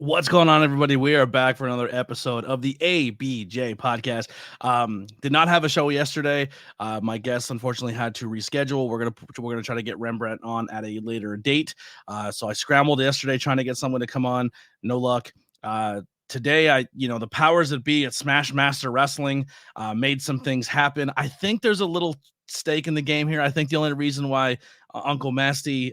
What's going on, everybody? We are back for another episode of the ABJ Podcast. Did not have a show yesterday. My guest unfortunately had to reschedule. We're gonna try to get Rembrandt on at a later date. So I scrambled yesterday trying to get someone to come on. No luck. Today, the powers that be at Smash Master Wrestling made some things happen. I think there's a little stake in the game here. I think the only reason why Uncle Masty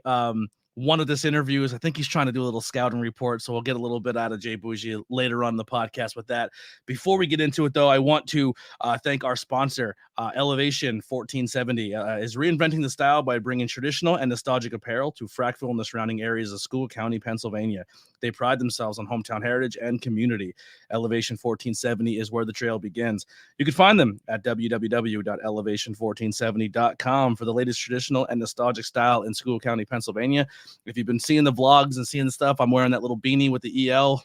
wanted this interview is I think he's trying to do a little scouting report. So we'll get a little bit out of J Boujii later on in the podcast with that. Before we get into it, though, I want to thank our sponsor, Elevation 1470, is reinventing the style by bringing traditional and nostalgic apparel to Frackville and the surrounding areas of School County, Pennsylvania. They pride themselves on hometown heritage and community. Elevation 1470 is where the trail begins. You can find them at www.elevation1470.com for the latest traditional and nostalgic style in School County, Pennsylvania. If you've been seeing the vlogs and seeing the stuff, I'm wearing that little beanie with the EL.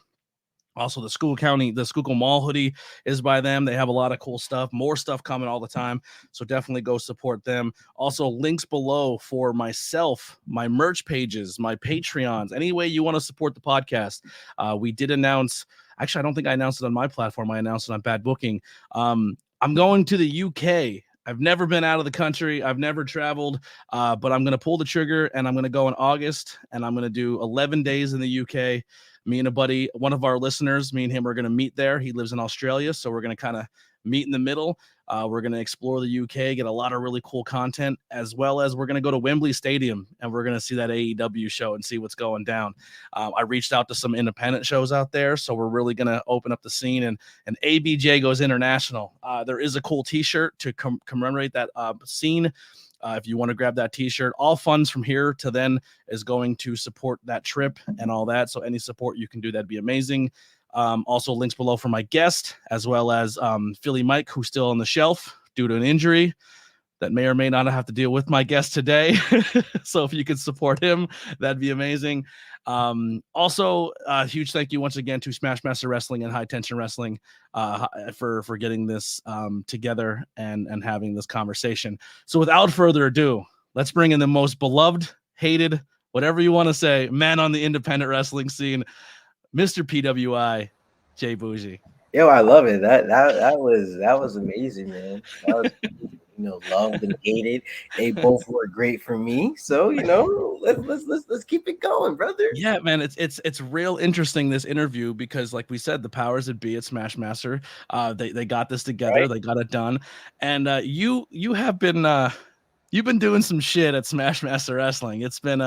Also, the Schuylkill Mall hoodie is by them. They have a lot of cool stuff, more stuff coming all the time. So definitely go support them. Also, links below for myself, my merch pages, my Patreons, any way you want to support the podcast. We did announce, actually, I don't think I announced it on my platform. I announced it on Bad Booking. I'm going to the UK. I've never been out of the country. I've never traveled, but I'm going to pull the trigger and I'm going to go in August and I'm going to do 11 days in the UK. Me and a buddy, one of our listeners, me and him are going to meet there. He lives in Australia, so we're going to kind of meet in the middle. We're going to explore the UK, get a lot of really cool content, as well as we're going to go to Wembley Stadium and we're going to see that AEW show and see what's going down. I reached out to some independent shows out there, so we're really going to open up the scene, and ABJ goes international. There is a cool T-shirt to commemorate that scene. If you want to grab that T-shirt, all funds from here to then is going to support that trip and all that. So any support you can do, that'd be amazing. Also, links below for my guest, as well as Philly Mike, who's still on the shelf due to an injury that may or may not have to deal with my guest today. So if you could support him, that'd be amazing. Also, a huge thank you once again to Smash Master Wrestling and High Tension Wrestling for getting this together and having this conversation. So without further ado, let's bring in the most beloved, hated, whatever you want to say, man on the independent wrestling scene, Mr. PWI, J Boujii. Yo, I love it. That was amazing, man. That was loved and hated. They both were great for me. So let's keep it going, brother. Yeah, man, it's real interesting, this interview, because like we said, the powers that be at Smash Master, they got this together, right? They got it done, and you have been you've been doing some shit at Smash Master Wrestling. It's been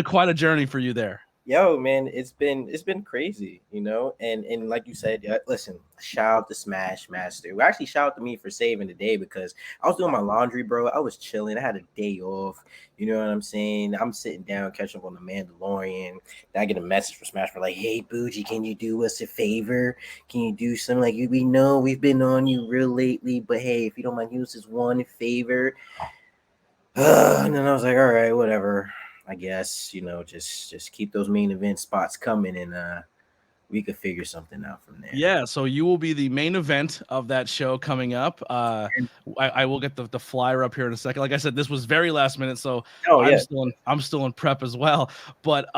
quite a journey for you there. Yo, man, it's been crazy, and like you said, listen, shout out to Smash Master. Well, actually, shout out to me for saving the day, because I was doing my laundry, bro. I was chilling. I had a day off. You know what I'm saying? I'm sitting down, catching up on the Mandalorian. Then I get a message from Smash for like, "Hey, Boujii, can you do us a favor? Can you do something? Like, we know we've been on you real lately, but hey, if you don't mind, use this one favor." And then I was like, all right, whatever. I guess, just keep those main event spots coming, and we could figure something out from there. Yeah, so you will be the main event of that show coming up. I will get the flyer up here in a second. Like I said, this was very last minute, so I'm still in prep as well. But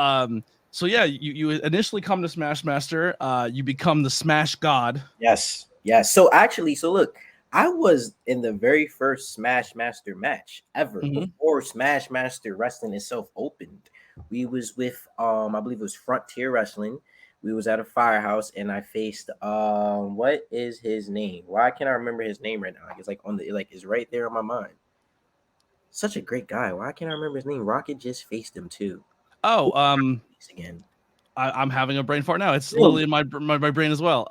so yeah, you initially come to Smash Master. You become the Smash God. Yes. So look, I was in the very first Smash Master match ever, before Smash Master Wrestling itself opened. We was with I believe it was Frontier Wrestling. We was at a firehouse, and I faced what is his name? Why can't I remember his name right now? Like, it's like it's right there on my mind. Such a great guy. Why can't I remember his name? Rocket just faced him too. Oh, again. I'm having a brain fart now. It's literally in my brain as well.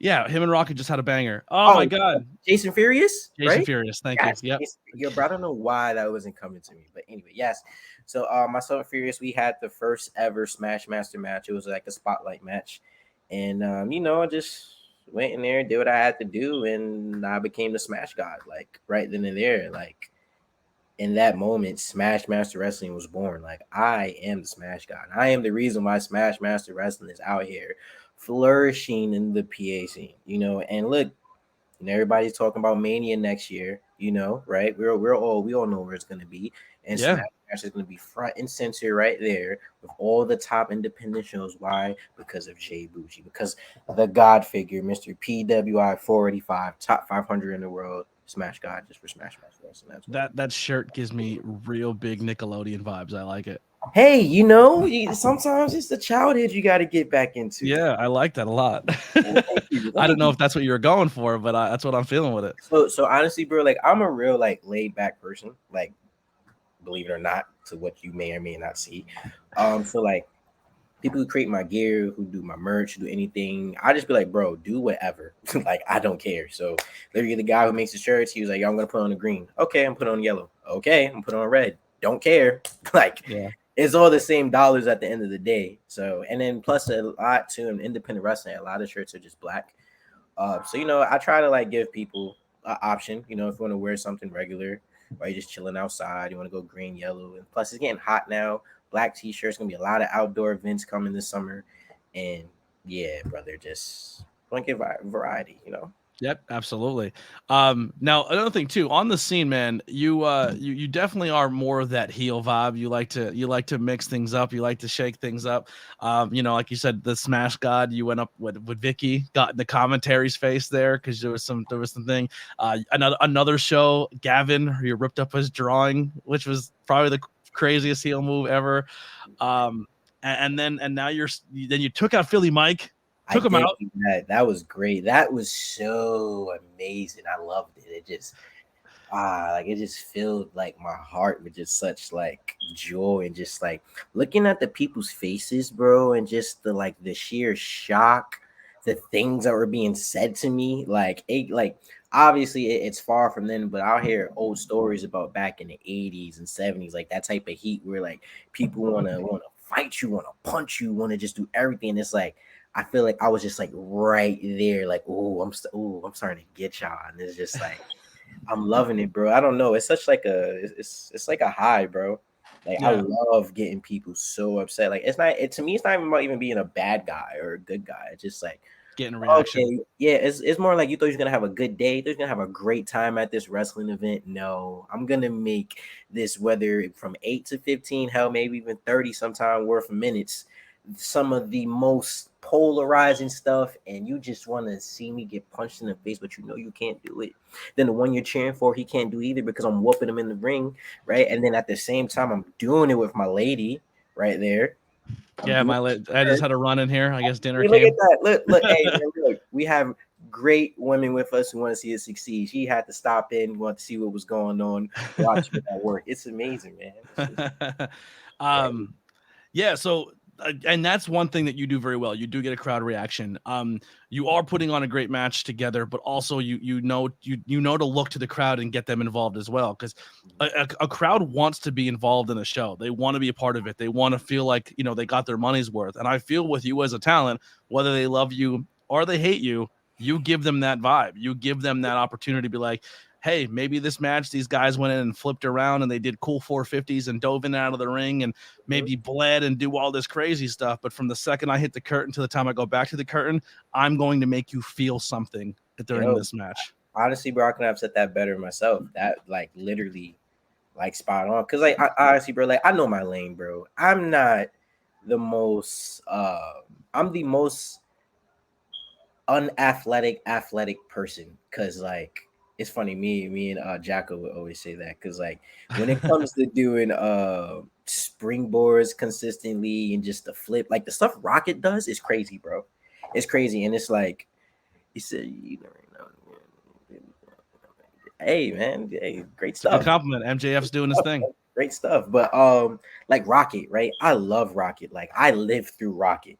Yeah, him and Rocket just had a banger. Oh my God. Jason Furious? Jason Furious, thank you. Yep. Yo, bro, I don't know why that wasn't coming to me. But anyway, yes. So myself and Furious, we had the first ever Smash Master match. It was like a spotlight match. And I just went in there, did what I had to do, and I became the Smash God, like right then and there. Like in that moment, Smash Master Wrestling was born. Like, I am the Smash God. I am the reason why Smash Master Wrestling is out here flourishing in the PA scene, and look, everybody's talking about Mania next year, right? We all know where it's going to be, and Smash match is going to be front and center right there with all the top independent shows. Why? Because of J Boujii, because the God figure, Mr. PWI 485, top 500 in the world, Smash God, just for Smash Wrestling. That's That shirt gives me real big Nickelodeon vibes. I like it. Hey, sometimes it's the childhood you got to get back into. Yeah, I like that a lot. Well, thank you. I don't Thank know you. if that's what you were going for, but that's what I'm feeling with it. So honestly, bro, like I'm a real like laid back person, like believe it or not, to what you may or may not see. So like people who create my gear, who do my merch, do anything, I just be like, bro, do whatever. Like I don't care. So literally, the guy who makes the shirts, he was like, "Yo, I'm gonna put on the green. Okay, I'm put on yellow. Okay, I'm put on red. Don't care. Like Yeah. it's all the same dollars at the end of the day. So and then plus a lot too in independent wrestling, a lot of shirts are just black. So I try to like give people an option. If you want to wear something regular, or you're just chilling outside, you want to go green, yellow, and plus it's getting hot now. Black t-shirts, gonna be a lot of outdoor events coming this summer, and yeah, brother, just want to give variety. Yep, absolutely. Now another thing too, on the scene, man, you definitely are more of that heel vibe. You like to mix things up. You like to shake things up. Like you said, the Smash God. You went up with Vicky, got in the commentary's face there because there was something. Another show, Gavin, you ripped up his drawing, which was probably the craziest heel move ever. And now you took out Philly Mike. I Took him did out. that. That was great. That was so amazing. I loved it. It just like it just filled like my heart with just such like joy and just like looking at the people's faces, bro, and just the sheer shock, the things that were being said to me. Like obviously it's far from then, but I'll hear old stories about back in the 80s and 70s, like that type of heat where like people wanna fight you, wanna punch you, wanna just do everything. It's like I feel like I was just like right there, like, I'm starting to get y'all. And it's just like I'm loving it, bro. I don't know. It's such like it's like a high, bro. Like I Yeah, love getting people so upset. Like to me, it's not even about even being a bad guy or a good guy. It's just like, getting a reaction. okay, yeah, it's more like you thought you was gonna have a good day. They're gonna have a great time at this wrestling event. No, I'm gonna make this, whether from 8 to 15, hell, maybe even 30 sometime worth of minutes, some of the most polarizing stuff, and you just want to see me get punched in the face, but you can't do it. Then the one you're cheering for, he can't do either because I'm whooping him in the ring, right? And then at the same time, I'm doing it with my lady right there. I'm Yeah, doing I just her. had a run in here. I guess dinner Hey, look at came. that. Look, hey, man, look. We have great women with us who want to see us succeed. She had to stop in, want to see what was going on, watch me at work. It's amazing, man. It's just great. um, yeah. So, and that's one thing that you do very well. You do get a crowd reaction. You are putting on a great match together, but also you know to look to the crowd and get them involved as well, because a crowd wants to be involved in a show. They want to be a part of it. They want to feel like they got their money's worth. And I feel with you as a talent, whether they love you or they hate you, you give them that vibe. You give them that opportunity to be like, hey, maybe this match, these guys went in and flipped around and they did cool 450s and dove in and out of the ring and maybe bled and do all this crazy stuff. But from the second I hit the curtain to the time I go back to the curtain, I'm going to make you feel something during Yo, this match. honestly, bro, I couldn't have said that better myself. That like literally like spot on. Cause like honestly, bro, like I know my lane, bro. I'm not the most I'm the most athletic person, because like it's funny, me and Jacko would always say that, because like when it comes to doing springboards consistently and just the flip, like the stuff Rocket does is crazy, bro. It's crazy. And it's like he said, hey man, hey, great It's a good stuff. compliment. MJF's doing his thing. Great stuff. But like Rocket, right? I love Rocket. Like I lived through Rocket.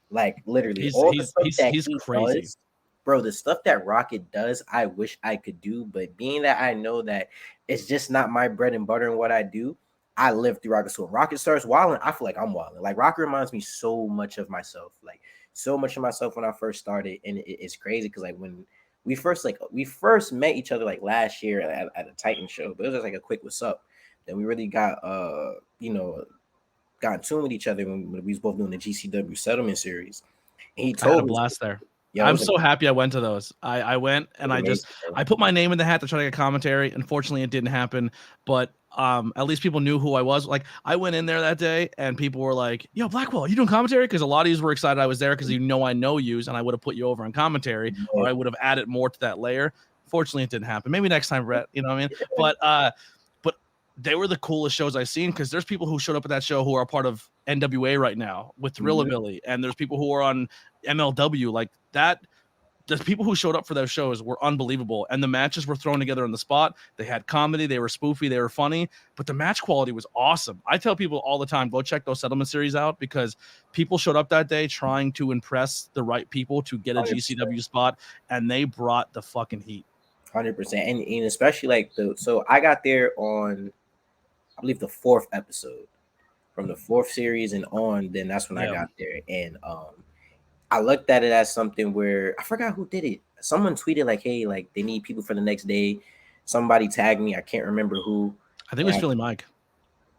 Like literally He's all the he's stuff he's that he's he crazy. does, bro, the stuff that Rocket does, I wish I could do. But being that I know that it's just not my bread and butter and what I do, I live through Rocket. So when Rocket starts wilding, I feel like I'm wilding. Like Rocket reminds me so much of myself. Like so much of myself when I first started. And it's crazy because like when we first met each other like last year at a Titan show, but it was just like a quick what's up. Then we really got got in tune with each other when we was both doing the GCW settlement series. And he I had a told me, blast there. Yo, it I'm was so happy I went to those. I went and amazing, bro. I put my name in the hat to try to get commentary. Unfortunately, it didn't happen, but at least people knew who I was. Like I went in there that day and people were like, "Yo, Blackwell, are you doing commentary?" Because a lot of you were excited I was there because I know yous and I would have put you over on commentary or Yeah. I would have added more to that layer. Fortunately, it didn't happen. Maybe next time, Brett. You know what I mean? But they were the coolest shows I've seen because there's people who showed up at that show who are a part of NWA right now with Thrillabilly, and there's people who are on MLW like that. The people who showed up for those shows were unbelievable, and the matches were thrown together on the spot. They had comedy, they were spoofy, they were funny, but the match quality was awesome. I tell people all the time, go check those settlement series out because people showed up that day trying to impress the right people to get a 100%. GCW spot, and they brought the fucking heat. 100%, and especially like so I got there on, I believe, the fourth episode. From the fourth series and on, then that's when I got there, and I looked at it as something where I forgot who did it. Someone tweeted like, "Hey, like they need people for the next day." Somebody tagged me. I can't remember who. I think it was Philly Mike.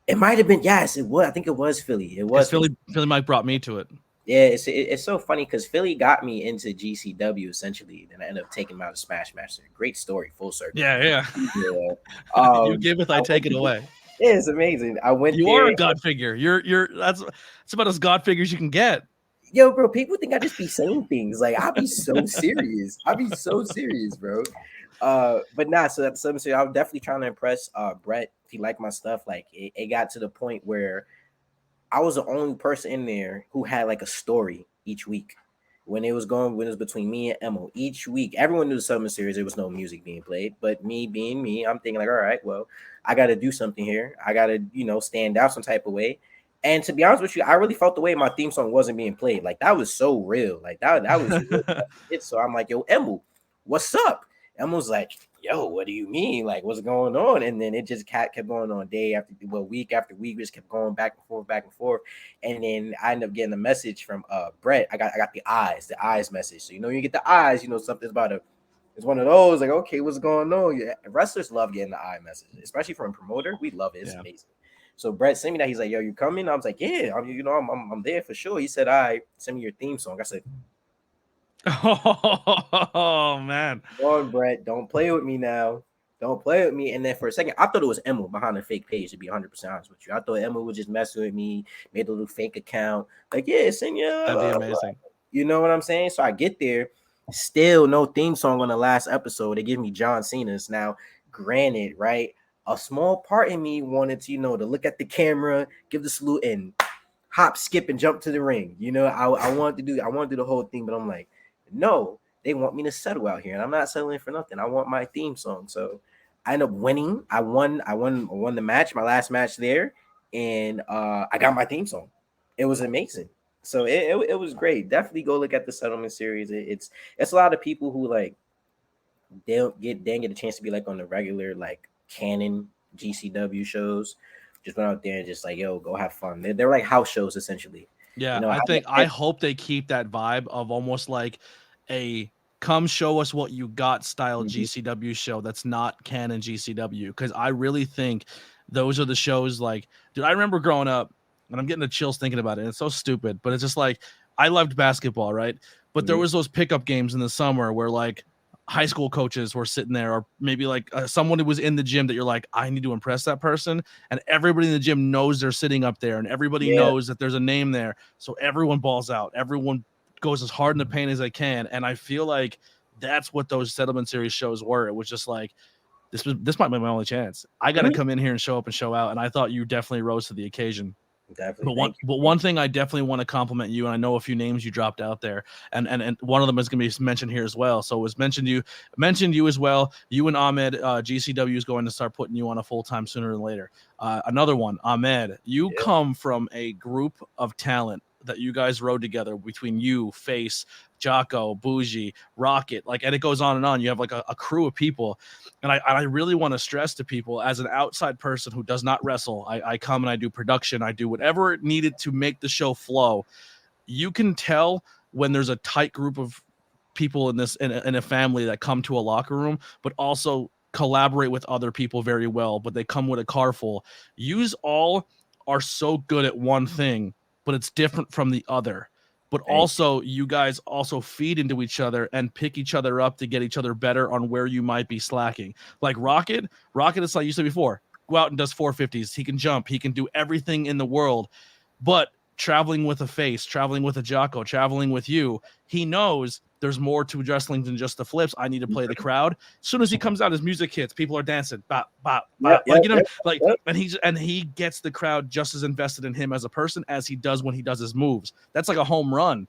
It might have been. Yes, it was. I think it was Philly. It was Philly Mike brought me to it. Yeah, it's so funny because Philly got me into GCW essentially. Then I ended up taking him out of Smash Master. Great story, full circle. Yeah. You give it, I take it away. Yeah, it's amazing. I went. You are a god figure. You're that's about as god figures you can get. Yo, bro, people think I just be saying things. Like, I'll be so serious. I'll be so serious, bro. But nah, so that's something. I was definitely trying to impress Brett. If he liked my stuff, like it got to the point where I was the only person in there who had like a story each week. When it was between me and Emo each week, everyone knew the Summer Series. There was no music being played, but me being me, I'm thinking like, all right, well, I got to do something here. I got to, stand out some type of way. And to be honest with you, I really felt the way my theme song wasn't being played. Like that was so real. Like that was real. So I'm like, yo, Emu, what's up? Emu's like, yo, what do you mean? Like, what's going on? And then it just kept going on week after week. We just kept going back and forth. And then I ended up getting a message from Brett. I got the eyes message. So you get the eyes, something's about to. It's one of those, like, okay, what's going on? Yeah, wrestlers love getting the eye message, especially from a promoter. We love it. It's amazing. So Brett sent me that. He's like, yo, you coming? I was like, yeah, I'm there for sure. He said, all right, send me your theme song. I said, oh man. Come on, Brett, don't play with me now. Don't play with me. And then for a second, I thought it was Emma behind the fake page, to be 100% honest with you. I thought Emma was just messing with me, made a little fake account. Like, yeah, send you. That'd be amazing. You know what I'm saying? So I get there, still no theme song on the last episode. They give me John Cena's. Now, granted, right? A small part in me wanted to, to look at the camera, give the salute, and hop, skip, and jump to the ring. I wanted to do the whole thing, but I'm like, no, they want me to settle out here, and I'm not settling for nothing. I want my theme song. So I ended up winning. I won the match, my last match there, and I got my theme song. It was amazing. So it was great. Definitely go look at the settlement series. It's a lot of people who like they didn't get a chance to be like on the regular like canon GCW shows. Just went out there and just like, yo, go have fun. They're like house shows essentially. Yeah, I hope they keep that vibe of almost like a come show us what you got style GCW show that's not canon GCW, because I really think those are the shows. Like, dude, I remember growing up and I'm getting the chills thinking about it. And it's so stupid, but it's just like I loved basketball, right? But there was those pickup games in the summer where like high school coaches were sitting there, or maybe like someone who was in the gym that you're like, I need to impress that person. And everybody in the gym knows they're sitting up there, and everybody knows that there's a name there. So everyone balls out. Everyone goes as hard in the paint as they can. And I feel like that's what those settlement series shows were. It was just like, this might be my only chance. I got to come in here and show up and show out. And I thought you definitely rose to the occasion. Definitely. But one thing I definitely want to compliment you, and I know a few names you dropped out there, and one of them is going to be mentioned here as well. So it was mentioned you as well. You and Ahmed, GCW is going to start putting you on a full time sooner than later. Another one, Ahmed, you come from a group of talent that you guys rode together between you, Face, Jocko, Boujii, Rocket, like, and it goes on and on. You have like a crew of people. And I really want to stress to people, as an outside person who does not wrestle, I come and I do production. I do whatever it needed to make the show flow. You can tell when there's a tight group of people in a family that come to a locker room, but also collaborate with other people very well, but they come with a car full. Yous all are so good at one thing, but it's different from the other. but also you guys also feed into each other and pick each other up to get each other better on where you might be slacking. Like Rocket is like you said before, go out and does 450s. He can jump. He can do everything in the world. But traveling with a face, traveling with a Jocko, traveling with you, he knows there's more to wrestling than just the flips. I need to play the crowd. As soon as he comes out, his music hits. People are dancing, bop, bop, bop. And he gets the crowd just as invested in him as a person as he does when he does his moves. That's like a home run.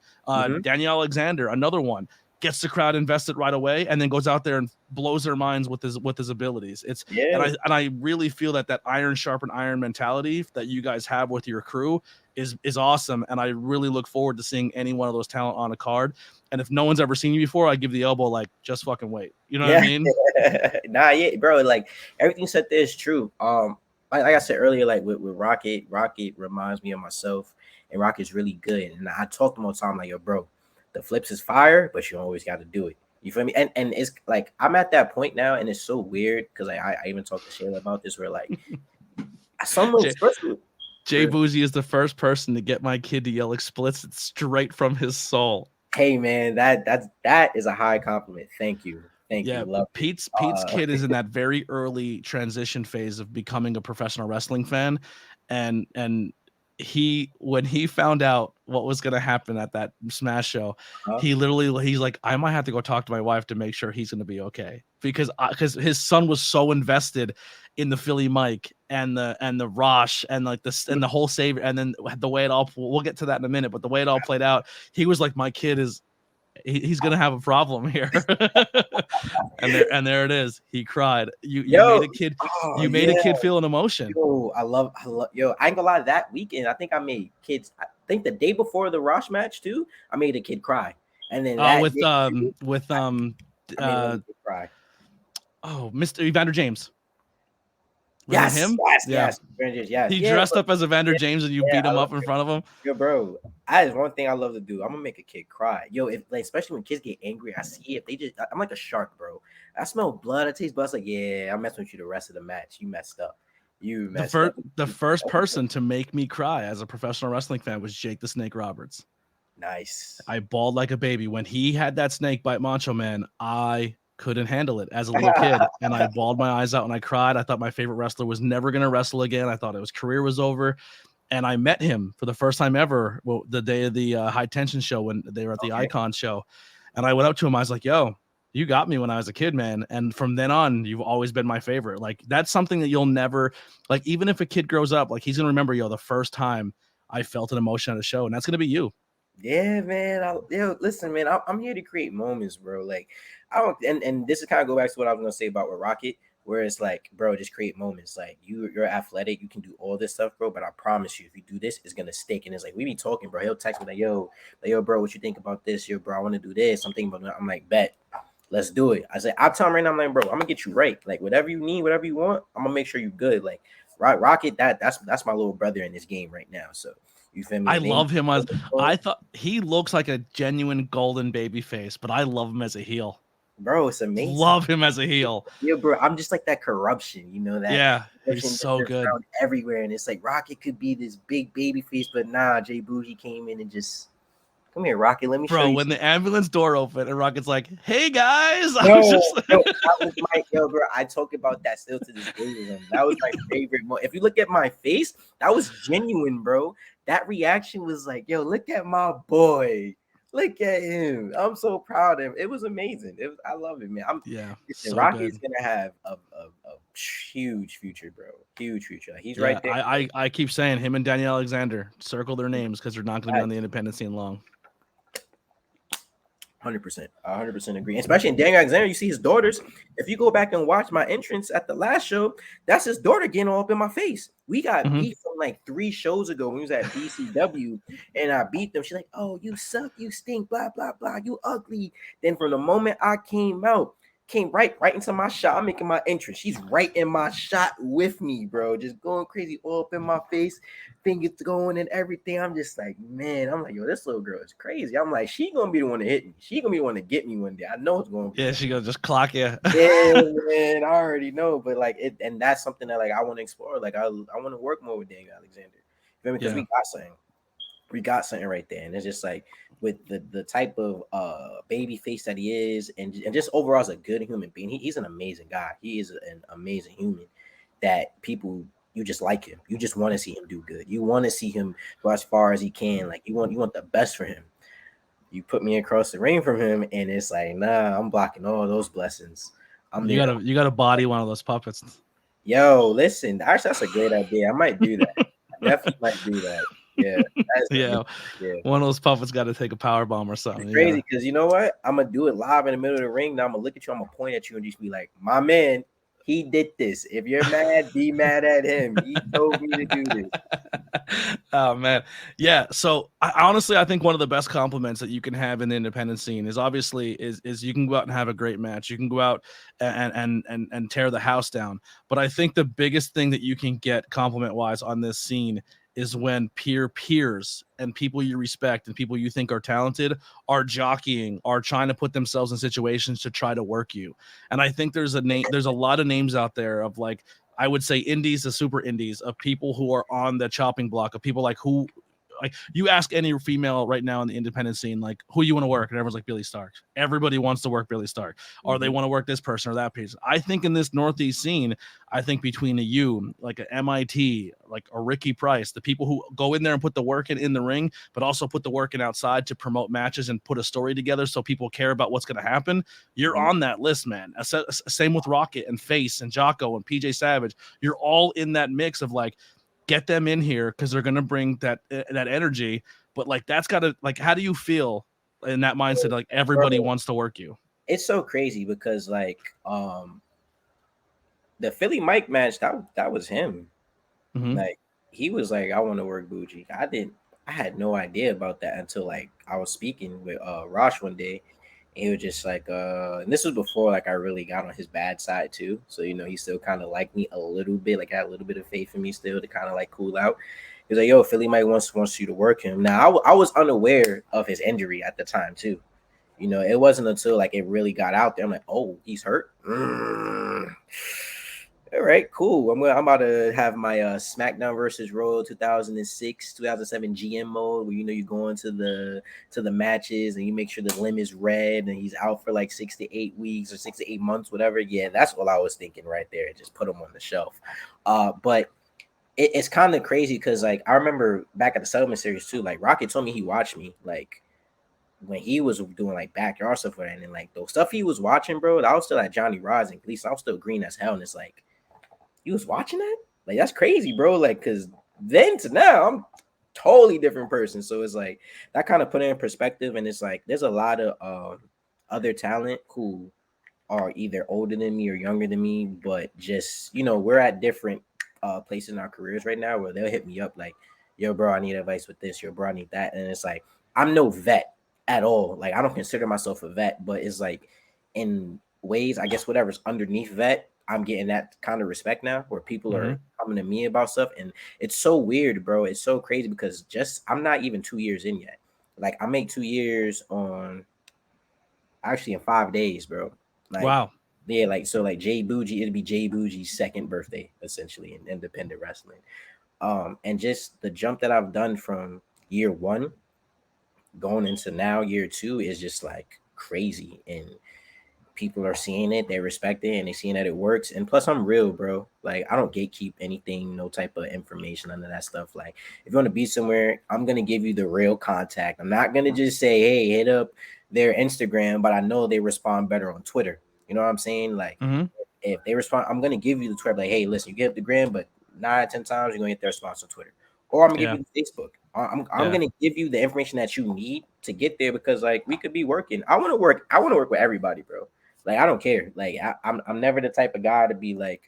Daniel Alexander, another one, gets the crowd invested right away, and then goes out there and blows their minds with his abilities. And I really feel that iron sharpen iron mentality that you guys have with your crew is awesome, and I really look forward to seeing any one of those talent on a card. And if no one's ever seen you before, I give the elbow, like, just fucking wait. You know what I mean? Nah, yeah, bro. Like everything said there is true. Like I said earlier, like with Rocket reminds me of myself, and Rocket's really good. And I talk to him all the time, like, yo, bro, the flips is fire, but you always got to do it. You feel me? And it's like I'm at that point now, and it's so weird because I even talked to Shayla about this, where like someone J Boujii is the first person to get my kid to yell explicit straight from his soul. Hey man, that is a high compliment. Thank you. Love Pete's kid is in that very early transition phase of becoming a professional wrestling fan, and when he found out what was going to happen at that Smash show, he's like, I might have to go talk to my wife to make sure he's going to be okay, because his son was so invested in the Philly Mike and the Rosh and like this and the whole savior, and then the way it all, we'll get to that in a minute, but the way it all played out, he was like, my kid is he's gonna have a problem here. and there it is. He cried. You made a kid. Made a kid feel an emotion. Yo, I love. Yo, I ain't gonna lie. That weekend, I think I made kids. I think the day before the Rosh match too, I made a kid cry. And then cry. Oh, Mr. Evander James. Yes, him? Yes. He dressed up as Evander James, and you beat him up in front of him. Yo, bro, that is one thing I love to do. I'm gonna make a kid cry. Yo, if like, especially when kids get angry, I see it. I'm like a shark, bro. I smell blood. I taste blood. It's like, yeah, I'm messing with you the rest of the match. You messed up. The first person to make me cry as a professional wrestling fan was Jake the Snake Roberts. Nice. I bawled like a baby when he had that snake bite Macho Man. I couldn't handle it as a little kid, and I bawled my eyes out and I cried. I thought my favorite wrestler was never going to wrestle again. I thought his career was over, and I met him for the first time ever the day of the High Tension show when they were at the Icon show, and I went up to him. I was like, yo, you got me when I was a kid, man, and from then on, you've always been my favorite. Like, that's something that you'll never, like, even if a kid grows up, like, he's going to remember, yo, the first time I felt an emotion at a show, and that's going to be you. Yeah, man. Listen, man, I'm here to create moments, bro. Like, and this is kind of go back to what I was gonna say about with Rocket, where it's like, bro, just create moments. Like, you're athletic, you can do all this stuff, bro. But I promise you, if you do this, it's gonna stick. And it's like, we be talking, bro. He'll text me like, yo, bro, what you think about this? Yo, bro, I want to do this. I'm thinking about that. I'm like, bet, let's do it. I said, I'm telling right now, I'm like, bro, I'm gonna get you right. Like, whatever you need, whatever you want, I'm gonna make sure you're good. Like, Rocket, that's my little brother in this game right now. So. You feel me? I love him I thought he looks like a genuine golden baby face, but I love him as a heel. Bro, it's amazing. Love him as a heel. Yeah, bro. I'm just like that corruption, you know that. Yeah, he's so good everywhere, and it's like Rocket could be this big baby face, but nah, J Boujii came in and just come here, Rocket. Let me show you. Bro, when the ambulance door opened and Rocket's like, "Hey guys," bro. I talk about that still to this day. That was my favorite moment. If you look at my face, that was genuine, bro. That reaction was like, yo, look at my boy. Look at him. I'm so proud of him. It was amazing. I love it, man. Rocky's gonna have a huge future, bro. Huge future. Like, he's right there. I keep saying him and Daniel Alexander, circle their names because they're not gonna be on the independent scene long. 100%. 100% agree. Especially in Daniel Alexander, you see his daughters. If you go back and watch my entrance at the last show, that's his daughter getting all up in my face. We got beat from like 3 shows ago when we was at BCW, and I beat them. She's like, "Oh, you suck, you stink, blah blah blah, you ugly." Then from the moment I came right into my shot. I'm making my entrance. She's right in my shot with me, bro. Just going crazy, all up in my face, fingers going and everything. I'm just like, man, I'm like, yo, this little girl is crazy. I'm like, she gonna be the one to hit me. She gonna be the one to get me one day. I know it's going to be. Yeah, she gonna just clock you. Yeah, man, I already know. But like it, and that's something that like I want to explore. Like I want to work more with Daniel Alexander. You feel me? Because we got something. we got something right there. And it's just like with the type of baby face that he is, and just overall as a good human being, he's an amazing guy. He is an amazing human that people, you just like him. You just want to see him do good. You want to see him go as far as he can. Like you want the best for him. You put me across the ring from him, and it's like, nah, I'm blocking all those blessings. I'm there. You gotta body one of those puppets. Yo, listen, actually, that's a great idea. I might do that. I definitely might do that. Yeah, that's Yeah, yeah. one of those puppets got to take a power bomb or It's something. crazy because you know what? I'm gonna do it live in the middle of the ring. Now I'm gonna look at you. I'm gonna point at you and just be like, "My man, he did this. If you're mad, be mad at him. He told me to do this." Oh man, yeah. So honestly, I think one of the best compliments that you can have in the independent scene is obviously is you can go out and have a great match. You can go out and tear the house down. But I think the biggest thing that you can get compliment wise on this scene is when peers and people you respect and people you think are talented are jockeying, are trying to put themselves in situations to try to work you. And I think there's a lot of names out there of like, I would say indies, the super indies, of people who are on the chopping block, of people like who, like you ask any female right now in the independent scene, like who you want to work, and everyone's like Billy Stark. Everybody wants to work Billy Stark, or they want to work this person or that person. I think in this Northeast scene, I think between a you, like a MIT, like a Ricky Price, the people who go in there and put the work in the ring, but also put the work in outside to promote matches and put a story together so people care about what's going to happen. You're on that list, man. Same with Rocket and Face and Jocko and PJ Savage. You're all in that mix of like, get them in here because they're going to bring that energy. But like, that's got to, like, how do you feel in that mindset? Like everybody wants to work you. It's so crazy because like the Philly Mike match, that was him. Mm-hmm. Like he was like, I want to work Boujii. I had no idea about that until like I was speaking with Rosh one day. And he was just like, and this was before like I really got on his bad side too. So you know, he still kind of liked me a little bit, like had a little bit of faith in me still to kind of like cool out. He was like, yo, Philly Mike wants you to work him. Now I was unaware of his injury at the time too. You know, it wasn't until like it really got out there. I'm like, oh, he's hurt. All right, cool. I'm about to have my SmackDown versus Raw 2006, 2007 GM mode, where you know you go into the matches and you make sure the limb is red and he's out for like 6 to 8 weeks or 6 to 8 months, whatever. Yeah, that's what I was thinking right there. Just put him on the shelf. But it's kind of crazy because like I remember back at the Settlement Series too. Like Rocket told me he watched me like when he was doing like backyard stuff with that, and like those stuff he was watching, bro. I was still at Johnny Rods, and at least I was still green as hell, and it's like. You was watching that? Like that's crazy, bro. Like, cause then to now, I'm totally different person. So it's like that kind of put it in perspective. And it's like there's a lot of other talent who are either older than me or younger than me, but just you know, we're at different places in our careers right now where they'll hit me up like, yo, bro, I need advice with this, yo, bro, I need that. And it's like I'm no vet at all. Like I don't consider myself a vet, but it's like in ways, I guess whatever's underneath vet. I'm getting that kind of respect now where people are coming to me about stuff. And it's so weird, bro. It's so crazy because I'm not even 2 years in yet. Like I make 2 years in 5 days, bro. Like, wow. Yeah, like so like J Boujii, it'd be J Boujii's second birthday, essentially, in independent wrestling. And just the jump that I've done from year one going into now year two is just like crazy. And people are seeing it, they respect it, and they seeing that it works. And plus, I'm real, bro. Like, I don't gatekeep anything, no type of information, none of that stuff. Like, if you want to be somewhere, I'm gonna give you the real contact. I'm not gonna just say, hey, hit up their Instagram, but I know they respond better on Twitter. You know what I'm saying? Like, if they respond, I'm gonna give you the Twitter. Like, hey, listen, you get up the gram, but 9 out of 10 times you're gonna get their response on Twitter, or I'm gonna give you the Facebook. I'm gonna give you the information that you need to get there because, like, we could be working. I want to work with everybody, bro. Like, I don't care. Like, I'm never the type of guy to be like,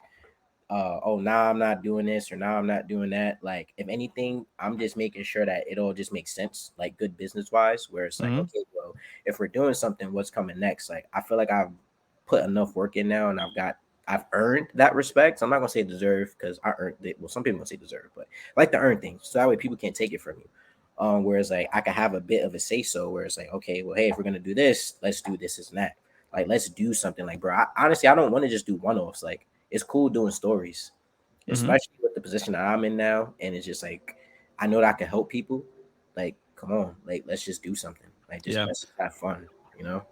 oh, now I'm not doing this or now I'm not doing that. Like, if anything, I'm just making sure that it all just makes sense, like good business wise, where it's like, okay, well, if we're doing something, what's coming next? Like, I feel like I've put enough work in now and I've earned that respect. So I'm not gonna say deserve because I earned it. Well, some people gonna say deserve, but I like to earn things so that way people can't take it from you. Whereas like I could have a bit of a say so where it's like, okay, well, hey, if we're gonna do this, let's do this and that. Like, let's do something. Like, bro, honestly, I don't want to just do one-offs. Like, it's cool doing stories, especially with the position that I'm in now. And it's just like, I know that I can help people. Like, come on, like let's just do something. Like, just Yeah. let's have fun, you know?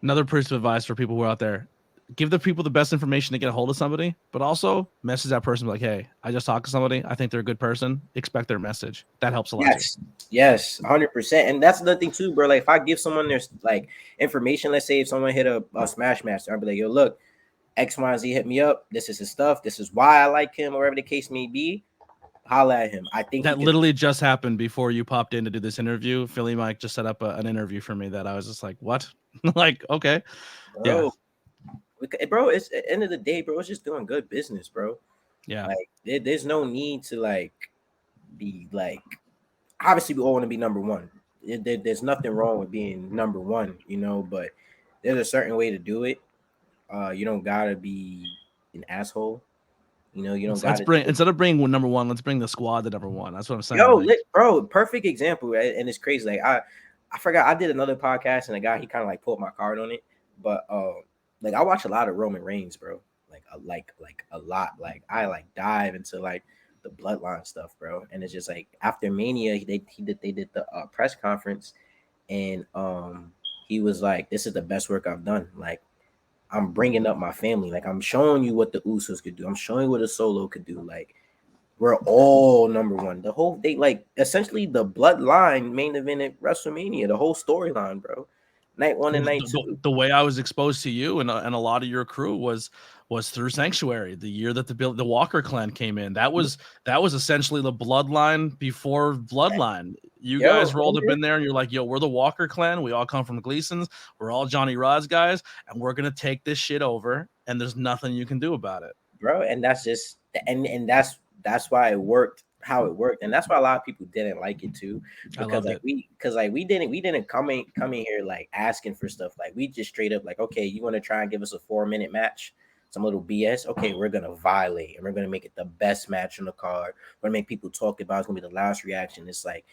Another piece of advice for people who are out there: give the people the best information to get a hold of somebody, but also message that person like, "Hey, I just talked to somebody. I think they're a good person. Expect their message." That helps a lot too. Yes, 100%. And that's another thing too, bro. Like, if I give someone their like information, let's say if someone hit a Smash Master, I'll be like, yo, look, X, Y, and Z hit me up. This is his stuff. This is why I like him, or whatever the case may be. Holla at him. I think he That could. literally just happened before you popped in to do this interview. Philly Mike just set up an interview for me that I was just like, "What?" Like, okay, yeah, Bro, bro, it's at the end of the day, bro. It's just doing good business, bro. yeah. Like, there's no need to like be like. Obviously, we all want to be number one. There's nothing wrong with being number one, you know. But there's a certain way to do it. You don't gotta be an asshole. You know, you don't Let's gotta bring do it. instead of bringing number one, let's bring the squad to number one. That's what I'm saying. Yo, Like, bro, perfect example, right? And it's crazy. Like I forgot I did another podcast and a guy he kind of like pulled my card on it. But like I watch a lot of Roman Reigns, bro. Like a lot. Like I like dive into like the bloodline stuff, bro. And it's just like after Mania, they did the press conference and he was like, "This is the best work I've done." Like I'm bringing up my family. Like I'm showing you what the Usos could do. I'm showing you what a Solo could do. Like we're all number one. The whole thing, like essentially the bloodline main event at WrestleMania, the whole storyline, bro. Night one and night two. the way I was exposed to you and a lot of your crew was through Sanctuary. The year that the Walker clan came in, that was essentially the bloodline before bloodline. You Yo, guys rolled up in there and you're like, "Yo, we're the Walker clan. We all come from Gleason's. We're all Johnny Rod's guys, and we're gonna take this shit over. And there's nothing you can do about it." bro, and that's just and that's why it worked how it worked, and that's why a lot of people didn't like it too, I because loved like it. we didn't come in here like asking for stuff. Like we just straight up like, okay, you want to try and give us a 4-minute match, some little BS? Okay, we're gonna violate and we're gonna make it the best match on the card. We're gonna make people talk about. It's gonna be the last reaction. It's like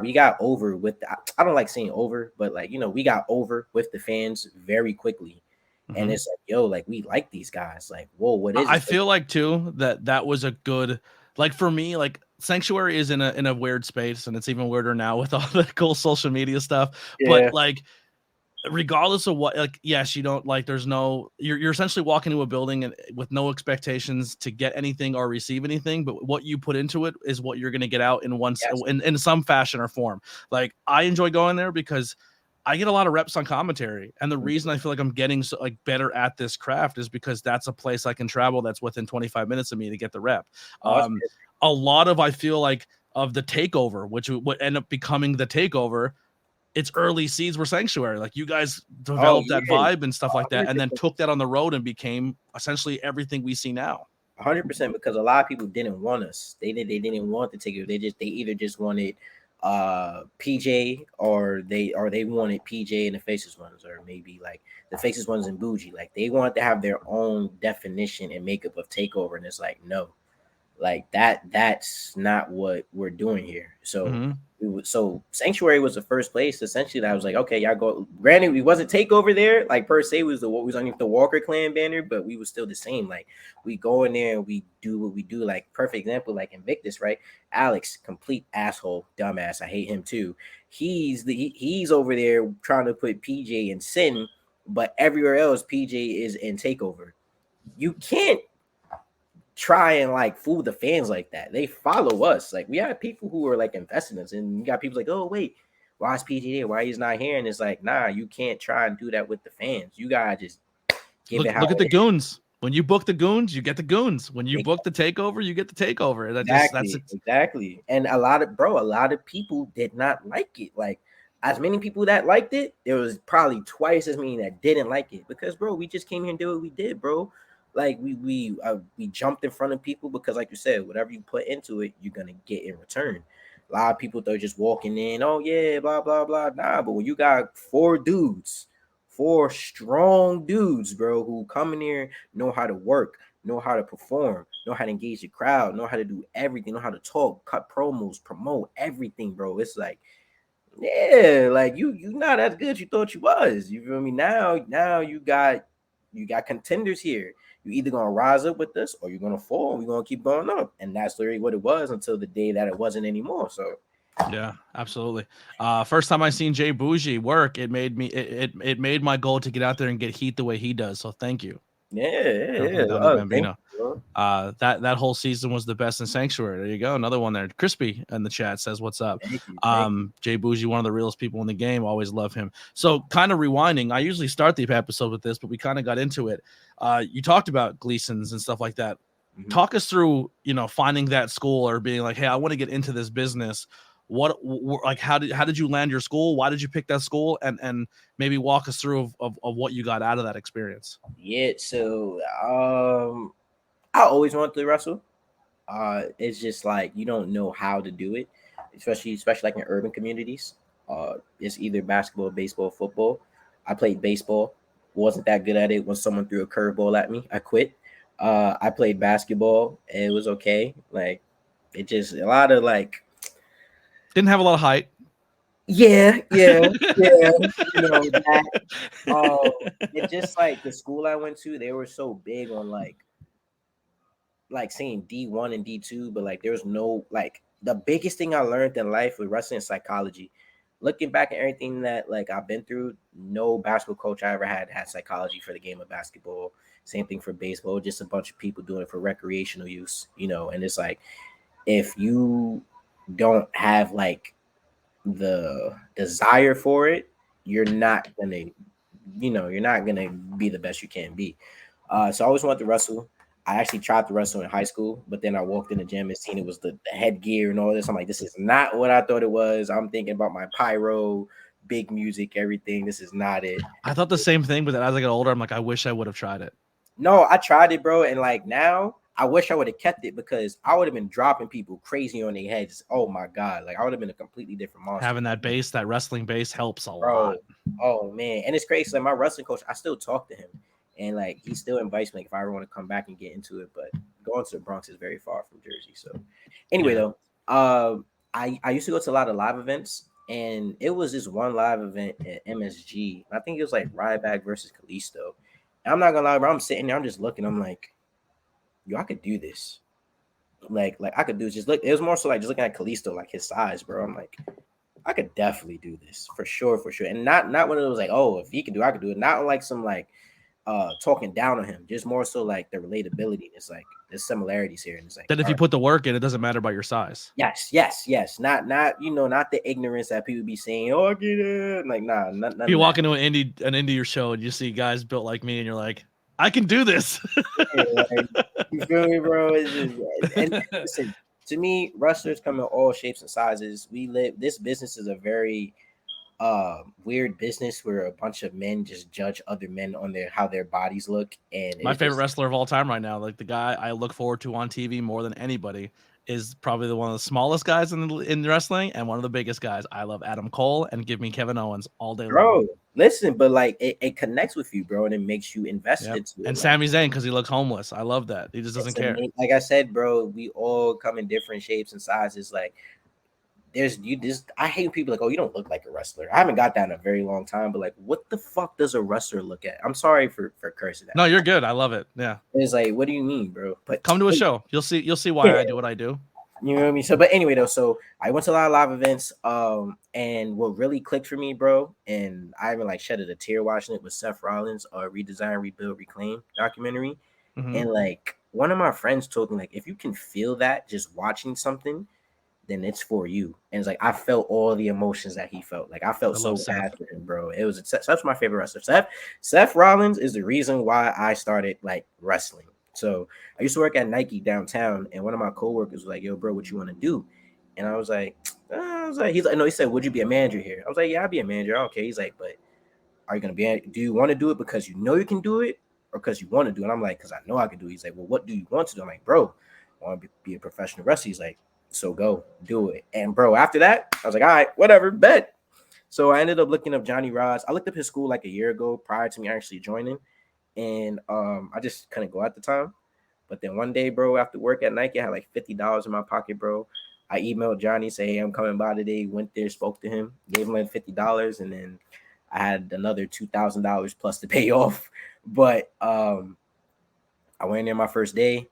we got over with I don't like saying over, but like we got over with the fans very quickly. And Mhm. it's like, yo, like we like these guys. Like, whoa, what is I this? feel like too that was a good, like, for me, like Sanctuary is in a weird space, and it's even weirder now with all the cool social media stuff. But Yeah, like, regardless of what, like, yes, you don't like, there's no, you're essentially walking into a building and with no expectations to get anything or receive anything, but what you put into it is what you're going to get out yes, in some fashion or form. Like, I enjoy going there because I get a lot of reps on commentary, and the reason I feel like I'm getting so like better at this craft is because that's a place I can travel that's within 25 minutes of me to get the rep. awesome. A lot of, I feel like, of the takeover, which would end up becoming the takeover, its early seeds were Sanctuary. Like, you guys Oh developed that yeah, vibe and stuff like that, and then 100%, took that on the road and became essentially everything we see now. 100%. Because a lot of people didn't want us. They didn't want to take it. They either just wanted PJ, or they wanted PJ and the Faces ones, or maybe like the Faces ones and Boujii. Like they wanted to have their own definition and makeup of takeover, and it's like no. Like that's not what we're doing here. So Mhm. so Sanctuary was the first place essentially that I was like, okay, y'all go. Granted, we wasn't takeover there, like per se, was what was underneath the Walker clan banner, but we was still the same. Like we go in there and we do what we do. Like perfect example, like Invictus, right? Alex, complete asshole, dumbass. I hate him too. He's over there trying to put PJ in sin, but everywhere else, PJ is in takeover. You can't try and like fool the fans like that. They follow us. Like we have people who are like investing us, and you got people like, oh wait, why is PG there? Why he's not here? And it's like, nah, you can't try and do that with the fans. You gotta just give it how Look at the it goons. When you book the goons, you get the goons. When you is. book the takeover, you get the takeover. That's Exactly, it. exactly. And a lot of people did not like it. Like as many people that liked it, there was probably twice as many that didn't like it because, bro, we just came here and did what we did, bro. Like we jumped in front of people because, like you said, whatever you put into it, you're gonna get in return. A lot of people they're just walking in, oh yeah, blah blah blah. Nah, but when you got four strong dudes, bro, who come in here know how to work, know how to perform, know how to engage the crowd, know how to do everything, know how to talk, cut promos, promote everything, bro. It's like, yeah, like you not as good as you thought you was. You feel me? Now you got contenders here. You either gonna rise up with us or you're gonna fall. We're gonna keep going up. And that's literally what it was until the day that it wasn't anymore. So Yeah, absolutely. First time I seen J Boujii work, it made me it made my goal to get out there and get heat the way he does. So thank you. Yeah, yeah, yeah. Donnie Oh, thank Bambino. you, bro. That whole season was the best in Sanctuary. There you go. Another one there. Crispy in the chat says, "What's up?" Thank you, thank you. Jay Boujii, one of the realest people in the game. Always love him. So, kind of rewinding. I usually start the episode with this, but we kind of got into it. You talked about Gleason's and stuff like that. Mhm. Talk us through, finding that school or being like, "Hey, I want to get into this business." Like how did you land your school? Why did you pick that school? And maybe walk us through of what you got out of that experience. Yeah, so I always wanted to wrestle. It's just like you don't know how to do it, especially like in urban communities. It's either basketball, baseball, football. I played baseball, wasn't that good at it. When someone threw a curveball at me, I quit. I played basketball, and it was okay. Like it just a lot of like Didn't have a lot of height. yeah. You know that. It just like the school I went to, they were so big on like saying D1 and D2, but like there's no like the biggest thing I learned in life with wrestling is psychology. Looking back at everything that like I've been through, no basketball coach I ever had psychology for the game of basketball. Same thing for baseball, just a bunch of people doing it for recreational use, and it's like if you don't have like the desire for it, you're not gonna be the best you can be. So I always wanted to wrestle. I actually tried to wrestle in high school, but then I walked in the gym and seen it was the headgear and all this. I'm like, this is not what I thought it was. I'm thinking about my pyro, big music, everything. This is not it. I thought the same thing, but then as I got older, I'm like, I wish I would have tried it. No, I tried it, bro, and like now I wish I would have kept it because I would have been dropping people crazy on their heads. Oh my god, like I would have been a completely different monster. Having that base, that wrestling base, helps a Bro, lot. oh man, and it's crazy. Like my wrestling coach, I still talk to him, and like he still invites me like, if I ever want to come back and get into it. But going to the Bronx is very far from Jersey. So anyway, though, I used to go to a lot of live events, and it was this one live event at MSG. I think it was like Ryback versus Kalisto. And I'm not gonna lie, bro. I'm sitting there, I'm just looking. I'm like, yo, I could do this. Like I could do this. Just look. It was more so like just looking at Kalisto, like his size, bro. I'm like, I could definitely do this for sure, and not when it was like, oh, if he could do, I could do it. Not like some like talking down on him, just more so like the relatability. It's like there's similarities here, and it's like that if you put the work in, it doesn't matter about your size. Yes. Not not the ignorance that people be saying. Oh, I get it. Like nah, not. You walk into an Indy show and you see guys built like me, and you're like, I can do this. Yeah, like, you feel me, bro? It's just, and listen, to me, wrestlers come in all shapes and sizes. This business is a very weird business where a bunch of men just judge other men on how their bodies look. And my favorite wrestler of all time right now, like the guy I look forward to on TV more than anybody, is probably one of the smallest guys in wrestling and one of the biggest guys. I love Adam Cole, and give me Kevin Owens all day long. Listen, but like it connects with you, bro, and it makes you invested into it. And Sami Zayn, because he looks homeless. I love that. He just doesn't care. Like I said, bro, we all come in different shapes and sizes. Like I hate people like, oh, you don't look like a wrestler. I haven't got that in a very long time, but like, what the fuck does a wrestler look at? I'm sorry for cursing that. No, you're good. I love it. Yeah. It's like, what do you mean, bro? But come to a show. You'll see why I do what I do. You know what I mean? So, but anyway, though, so I went to a lot of live events. And what really clicked for me, bro, and I even like shedded a tear watching it, was Seth Rollins' Redesign, Rebuild, Reclaim documentary. Mm-hmm. And like one of my friends told me, like, if you can feel that just watching something, then it's for you. And it's like I felt all the emotions that he felt. Like I felt so bad for him, bro. It was Seth's my favorite wrestler. Seth Rollins is the reason why I started like wrestling. So I used to work at Nike downtown, and one of my coworkers was like, "Yo, bro, what you want to do?" And I was like, he's like, no, he said, "Would you be a manager here?" I was like, "Yeah, I'd be a manager. I don't care." He's like, "But are you gonna be? Do you want to do it because you know you can do it, or because you want to do it?" And I'm like, "Because I know I can do it." He's like, "Well, what do you want to do?" I'm like, "Bro, I want to be a professional wrestler." He's like, "So go do it." And bro, after that, I was like, "All right, whatever, bet." So I ended up looking up Johnny Rodz. I looked up his school like a year ago prior to me actually joining, and I just couldn't go at the time. But then one day, bro, after work at Nike, I had like $50 in my pocket, bro. I emailed Johnny, say, "Hey, I'm coming by today." Went there, spoke to him, gave him like $50, and then I had another $2,000 plus to pay off. But I went in there my first day,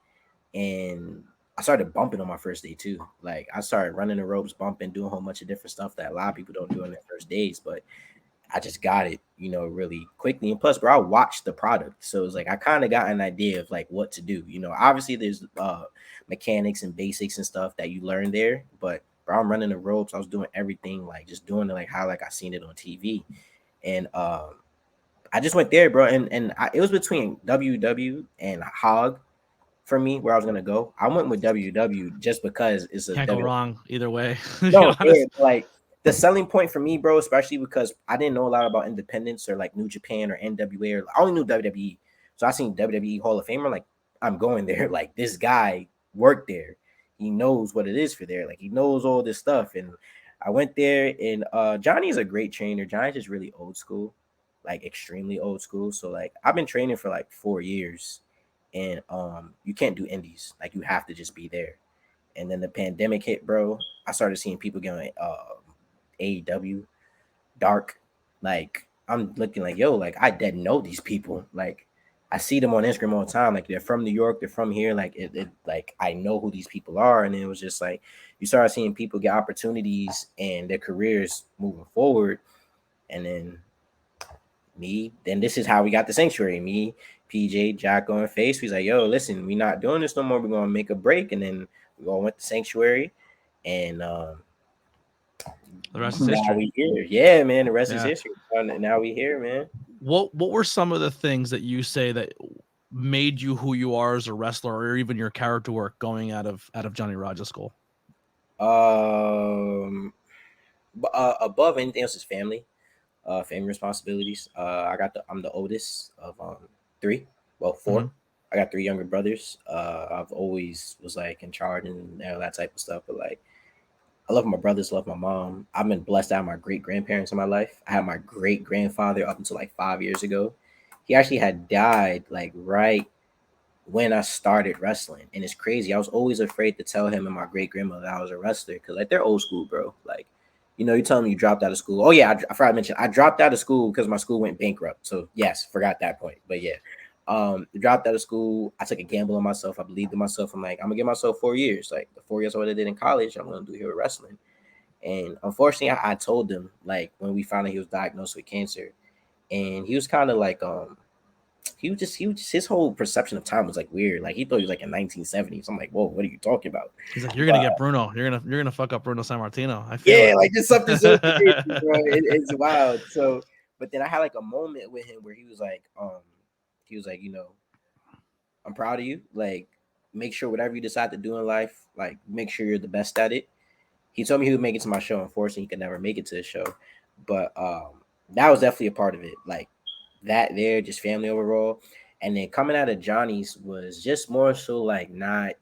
and I started bumping on my first day too. Like I started running the ropes, bumping, doing a whole bunch of different stuff that a lot of people don't do on their first days. But I just got it, really quickly. And plus, bro, I watched the product. So it's like I kind of got an idea of like what to do. Obviously there's mechanics and basics and stuff that you learn there. But bro, I'm running the ropes. I was doing everything, like just doing it like how like I seen it on TV. And I just went there, bro. It was between WW and Hog for me where I was gonna go. I went with WW just because it's a Can't go wrong either way. To be no, honest. like the selling point for me, bro, especially because I didn't know a lot about independence or like New Japan or NWA, or I only knew WWE. So I seen WWE Hall of Famer, like I'm going there. Like this guy worked there. He knows what it is for there. Like he knows all this stuff. And I went there, and Johnny is a great trainer. Johnny's just really old school, like extremely old school. So like I've been training for like 4 years, and you can't do indies. Like you have to just be there. And then the pandemic hit, bro. I started seeing people going AEW, Dark. Like I'm looking like, yo, like I didn't know these people. Like I see them on Instagram all the time. Like they're from New York, they're from here. Like like I know who these people are. And it was just like you started seeing people get opportunities and their careers moving forward. And then this is how we got the sanctuary. Me, PJ, Jocko, and Face. He's like, yo, listen, we're not doing this no more. We're gonna make a break, and then we all went to sanctuary, and The rest is now history. we here. Yeah, man. The rest is history. Now we here, man. What were some of the things that you say that made you who you are as a wrestler, or even your character work going out of Johnny Rogers School? Above anything else is family. Family responsibilities. I'm the oldest of 3. Well, 4. Mhm. I got 3 younger brothers. I've always was like in charge and all that type of stuff. But like I love my brothers, love my mom. I've been blessed to have my great grandparents in my life. I had my great grandfather up until like 5 years ago. He actually had died like right when I started wrestling. And it's crazy. I was always afraid to tell him and my great grandmother I was a wrestler because like they're old school, bro. Like, you tell them you dropped out of school. Oh yeah, I forgot to mention I dropped out of school because my school went bankrupt. So yes, forgot that point. But yeah. Dropped out of school. I took a gamble on myself. I believed in myself. I'm like, I'm gonna give myself 4 years. Like the 4 years I would have did in college, I'm gonna do here with wrestling. And unfortunately, I told him like when we found out he was diagnosed with cancer, and he was kind of like he was just his whole perception of time was like weird. Like he thought he was like in 1970s. I'm like, whoa, what are you talking about? He's like, you're gonna get Bruno. You're gonna fuck up Bruno Sammartino. I feel Yeah, it. like just something so crazy, bro. It's wild. So, but then I had like a moment with him where he was like, I'm proud of you. Like, make sure whatever you decide to do in life, like, make sure you're the best at it. He told me he would make it to my show. Unfortunately, he could never make it to the show, but that was definitely a part of it. Like that, there, just family overall, and then coming out of Johnny's was just more so like not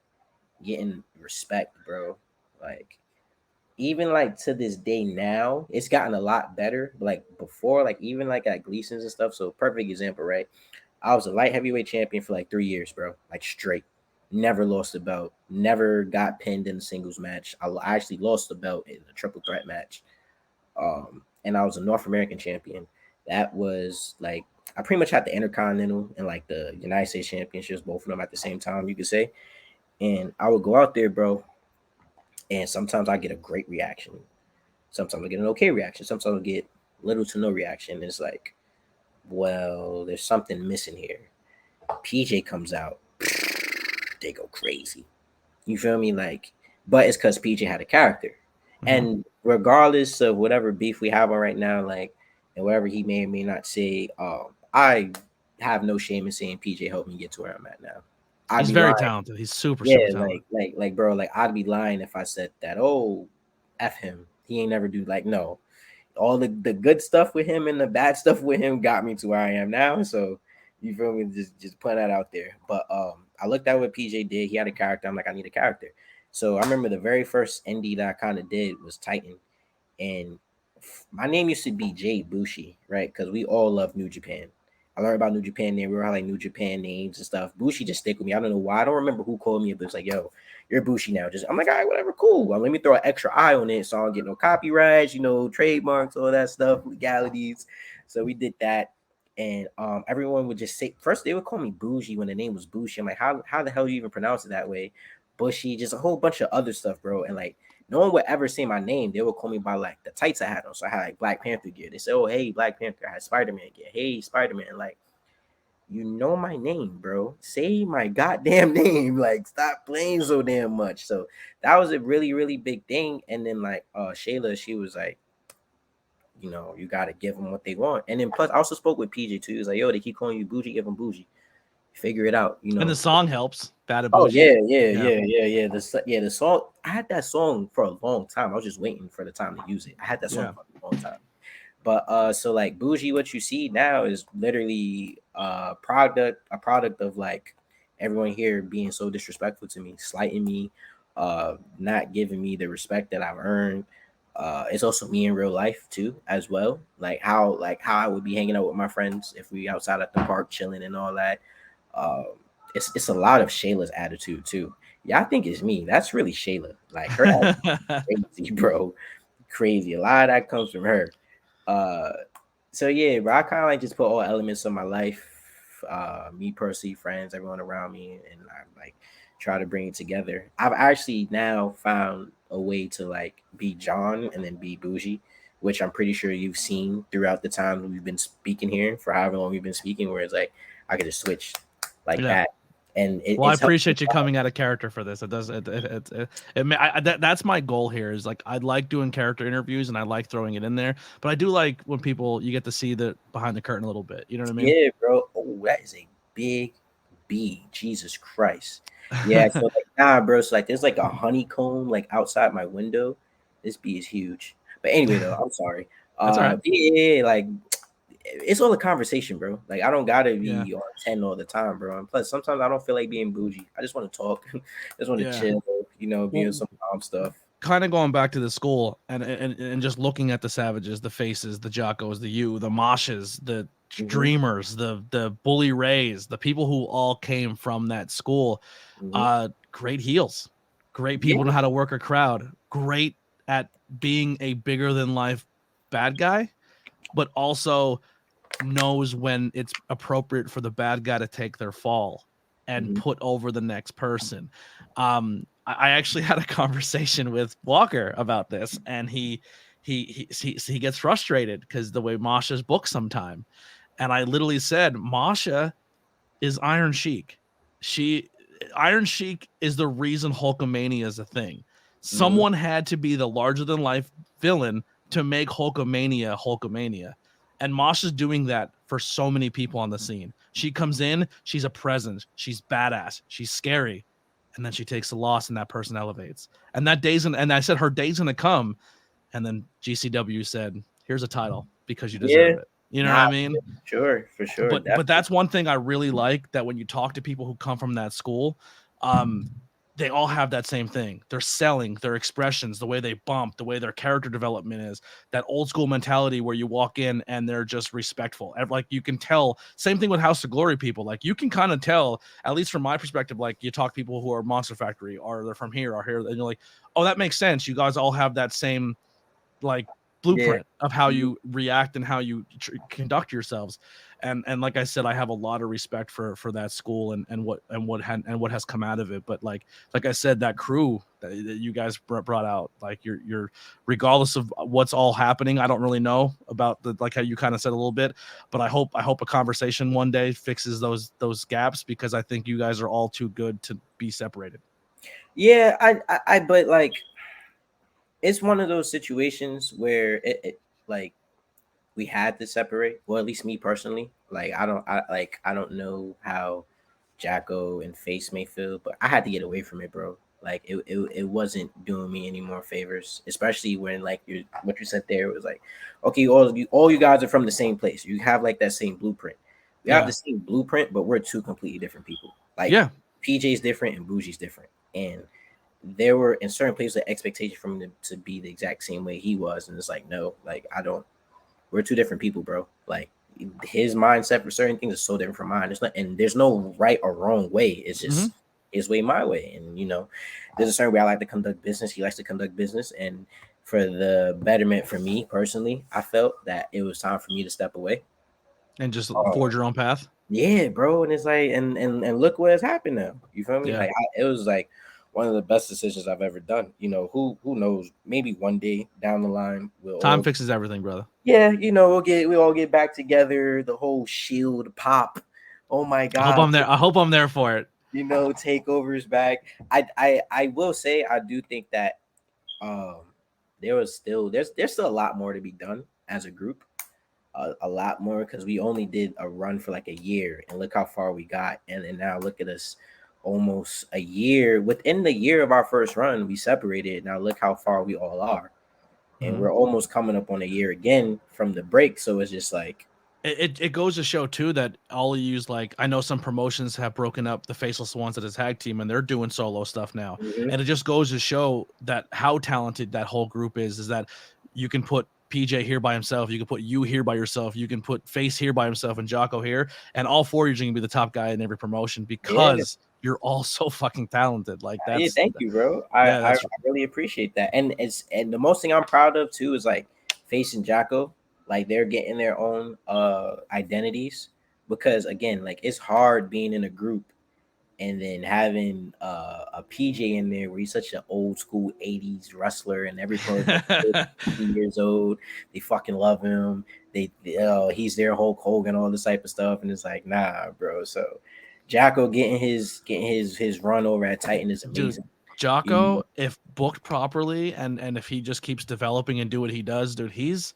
getting respect, bro. Like even like to this day now, it's gotten a lot better. Like before, like even like at Gleason's and stuff. So perfect example, right? I was a light heavyweight champion for like 3 years, bro. Like straight. Never lost a belt. Never got pinned in a singles match. I actually lost the belt in a triple threat match. And I was a North American champion. That was like I pretty much had the Intercontinental and like the United States Championships, both of them at the same time, you could say. And I would go out there, bro, and sometimes I get a great reaction. Sometimes I get an okay reaction. Sometimes I get little to no reaction. It's like, well, there's something missing here. PJ comes out, they go crazy. You feel me? Like, but it's because PJ had a character. Mhm. And regardless of whatever beef we have on right now, like, and whatever he may or may not say, I have no shame in saying PJ helped me get to where I'm at now. I'd He's be very lying. talented. He's super Yeah, talented. like, bro, like I'd be lying if I said that. Oh, f him. He ain't never do like no. All the good stuff with him and the bad stuff with him got me to where I am now. So you feel me? Just put that out there. But I looked at what PJ did. He had a character. I'm like, I need a character. So I remember the very first indie that I kind of did was Titan, and my name used to be J Boujii, right? Because we all love New Japan. I learned about New Japan name. We were like New Japan names and stuff. Bushi just stick with me. I don't know why. I don't remember who called me, but it's like, yo, you're Bushi now. Just I'm like, all right, whatever, cool. Well, let me throw an extra eye on it so I don't get no copyrights, trademarks, all that stuff, legalities. So we did that. And everyone would just say first they would call me Bougie when the name was Bushi. I'm like, how the hell do you even pronounce it that way? Bushy, just a whole bunch of other stuff, bro. And like no one would ever say my name. They would call me by like the tights I had on. So I had like Black Panther gear. They said, "Oh, hey, Black Panther." I had Spider-Man gear. Hey, Spider-Man. Like, you know my name, bro. Say my goddamn name. Like, stop playing so damn much. So that was a really, really big thing. And then like Shayla, she was like, you know, you gotta give them what they want. And then plus I also spoke with PJ too. He was like, yo, they keep calling you Bougie, give them Bougie. Figure it out, you know. And the song helps. Bad Oh Bougie. yeah. The song. I had that song for a long time. I was just waiting for the time to use it. I had that song for a long time. But so like Bougie, what you see now is literally a product of like everyone here being so disrespectful to me, slighting me, not giving me the respect that I've earned. It's also me in real life too, as well. Like how I would be hanging out with my friends if we outside at the park chilling and all that. Um, it's a lot of Shayla's attitude too. Yeah, I think it's me. That's really Shayla. Like her attitude is crazy, bro. Crazy. A lot of that comes from her. Uh, so yeah, bro. I kind of like just put all elements of my life, me personally, friends, everyone around me, and I like try to bring it together. I've actually now found a way to like be John and then be Bougie, which I'm pretty sure you've seen throughout the time we've been speaking here for however long we've been speaking, where it's like I could just switch like that. And I appreciate you coming out of character for this. It does. That's my goal here. Is like I like doing character interviews and I like throwing it in there. But I do like when people you get to see the behind the curtain a little bit. You know what I mean? Yeah, bro. Oh, that is a big B. Jesus Christ. Yeah. So like, nah, bro. So like, there's like a honeycomb like outside my window. This bee is huge. But anyway, though, I'm sorry. That's all right. Yeah, like it's all a conversation, bro. Like I don't gotta be on 10 all the time, bro. And plus, sometimes I don't feel like being bougie. I just want to talk. I just want to chill, you know, be on some calm stuff. Kind of going back to the school and just looking at the Savages, the Faces, the Jockos, the the Moshes, the Dreamers, the Bully Rays, the people who all came from that school. Great heels, great people know how to work a crowd, great at being a bigger than life bad guy, but also knows when it's appropriate for the bad guy to take their fall and put over the next person. I actually had a conversation with Walker about this, and he gets frustrated because the way Masha's booked sometime. And I literally said, Masha is Iron Sheik. Iron Sheik is the reason Hulkamania is a thing. Someone had to be the larger than life villain to make Hulkamania. And Masha's doing that for so many people on the scene. She comes in, she's a presence, she's badass, she's scary, and then she takes a loss and that person elevates. And and I said her day's gonna come, and then GCW said, here's a title because you deserve it. You know what I mean? Sure, for sure. But that's one thing I really like, that when you talk to people who come from that school, they all have that same thing. They're selling their expressions, the way they bump, the way their character development is, that old school mentality where you walk in and they're just respectful. Like you can tell, same thing with House of Glory people. Like you can kind of tell, at least from my perspective, like you talk to people who are Monster Factory or they're from here or here, and you're like, oh, that makes sense. You guys all have that same like blueprint of how you react and how you conduct yourselves. And like I said, I have a lot of respect for that school and what has come out of it. But like I said, that crew that you guys brought out, like you're regardless of what's all happening, I don't really know about like how you kind of said a little bit, but I hope a conversation one day fixes those gaps, because I think you guys are all too good to be separated. Yeah, I but like it's one of those situations where it like we had to separate. Well, at least me personally. Like I don't know how Jacko and Face may feel, but I had to get away from it, bro. Like it wasn't doing me any more favors, especially when like what you said there was like, okay, all you guys are from the same place. You have like that same blueprint. We have the same blueprint, but we're two completely different people. Like PJ's different and Bougie's different, and there were in certain places the expectation from him to be the exact same way he was, and it's like no, like I don't. We're two different people, bro. Like his mindset for certain things is so different from mine. There's no right or wrong way. It's just his way, my way. And you know, there's a certain way I like to conduct business. He likes to conduct business. And for the betterment for me personally, I felt that it was time for me to step away and just forge your own path. Yeah, bro. And it's like, and look what has happened now. You feel me? Like it was like, one of the best decisions I've ever done. You know, who knows? Maybe one day down the line Time fixes everything, brother. Yeah, you know, we'll all get back together. The whole Shield pop. Oh my God! I hope I'm there for it. You know, takeovers back. I will say I do think that there's still a lot more to be done as a group. A lot more, because we only did a run for like a year, and look how far we got. And now look at us, almost a year. Within the year of our first run, we separated. Now look how far we all are, and we're almost coming up on a year again from the break. So it's just like it goes to show too that all you use, like, I know some promotions have broken up the Faceless Ones as a tag team and they're doing solo stuff now, and it just goes to show that how talented that whole group is that you can put PJ here by himself, you can put you here by yourself, you can put Face here by himself and Jocko here, and all four of you are going to be the top guy in every promotion because you're all so fucking talented. Like, that's thank you, bro. I really appreciate that. And the most thing I'm proud of too is like Face and Jocko, like they're getting their own identities, because again, like it's hard being in a group and then having a PJ in there where he's such an old school 80s wrestler, and everyone 50 years old, they fucking love him. He's their Hulk Hogan, all this type of stuff, and it's like, nah, bro. So Jocko getting his run over at Titan is amazing. Dude, Jocko, if booked properly and if he just keeps developing and do what he does, dude, he's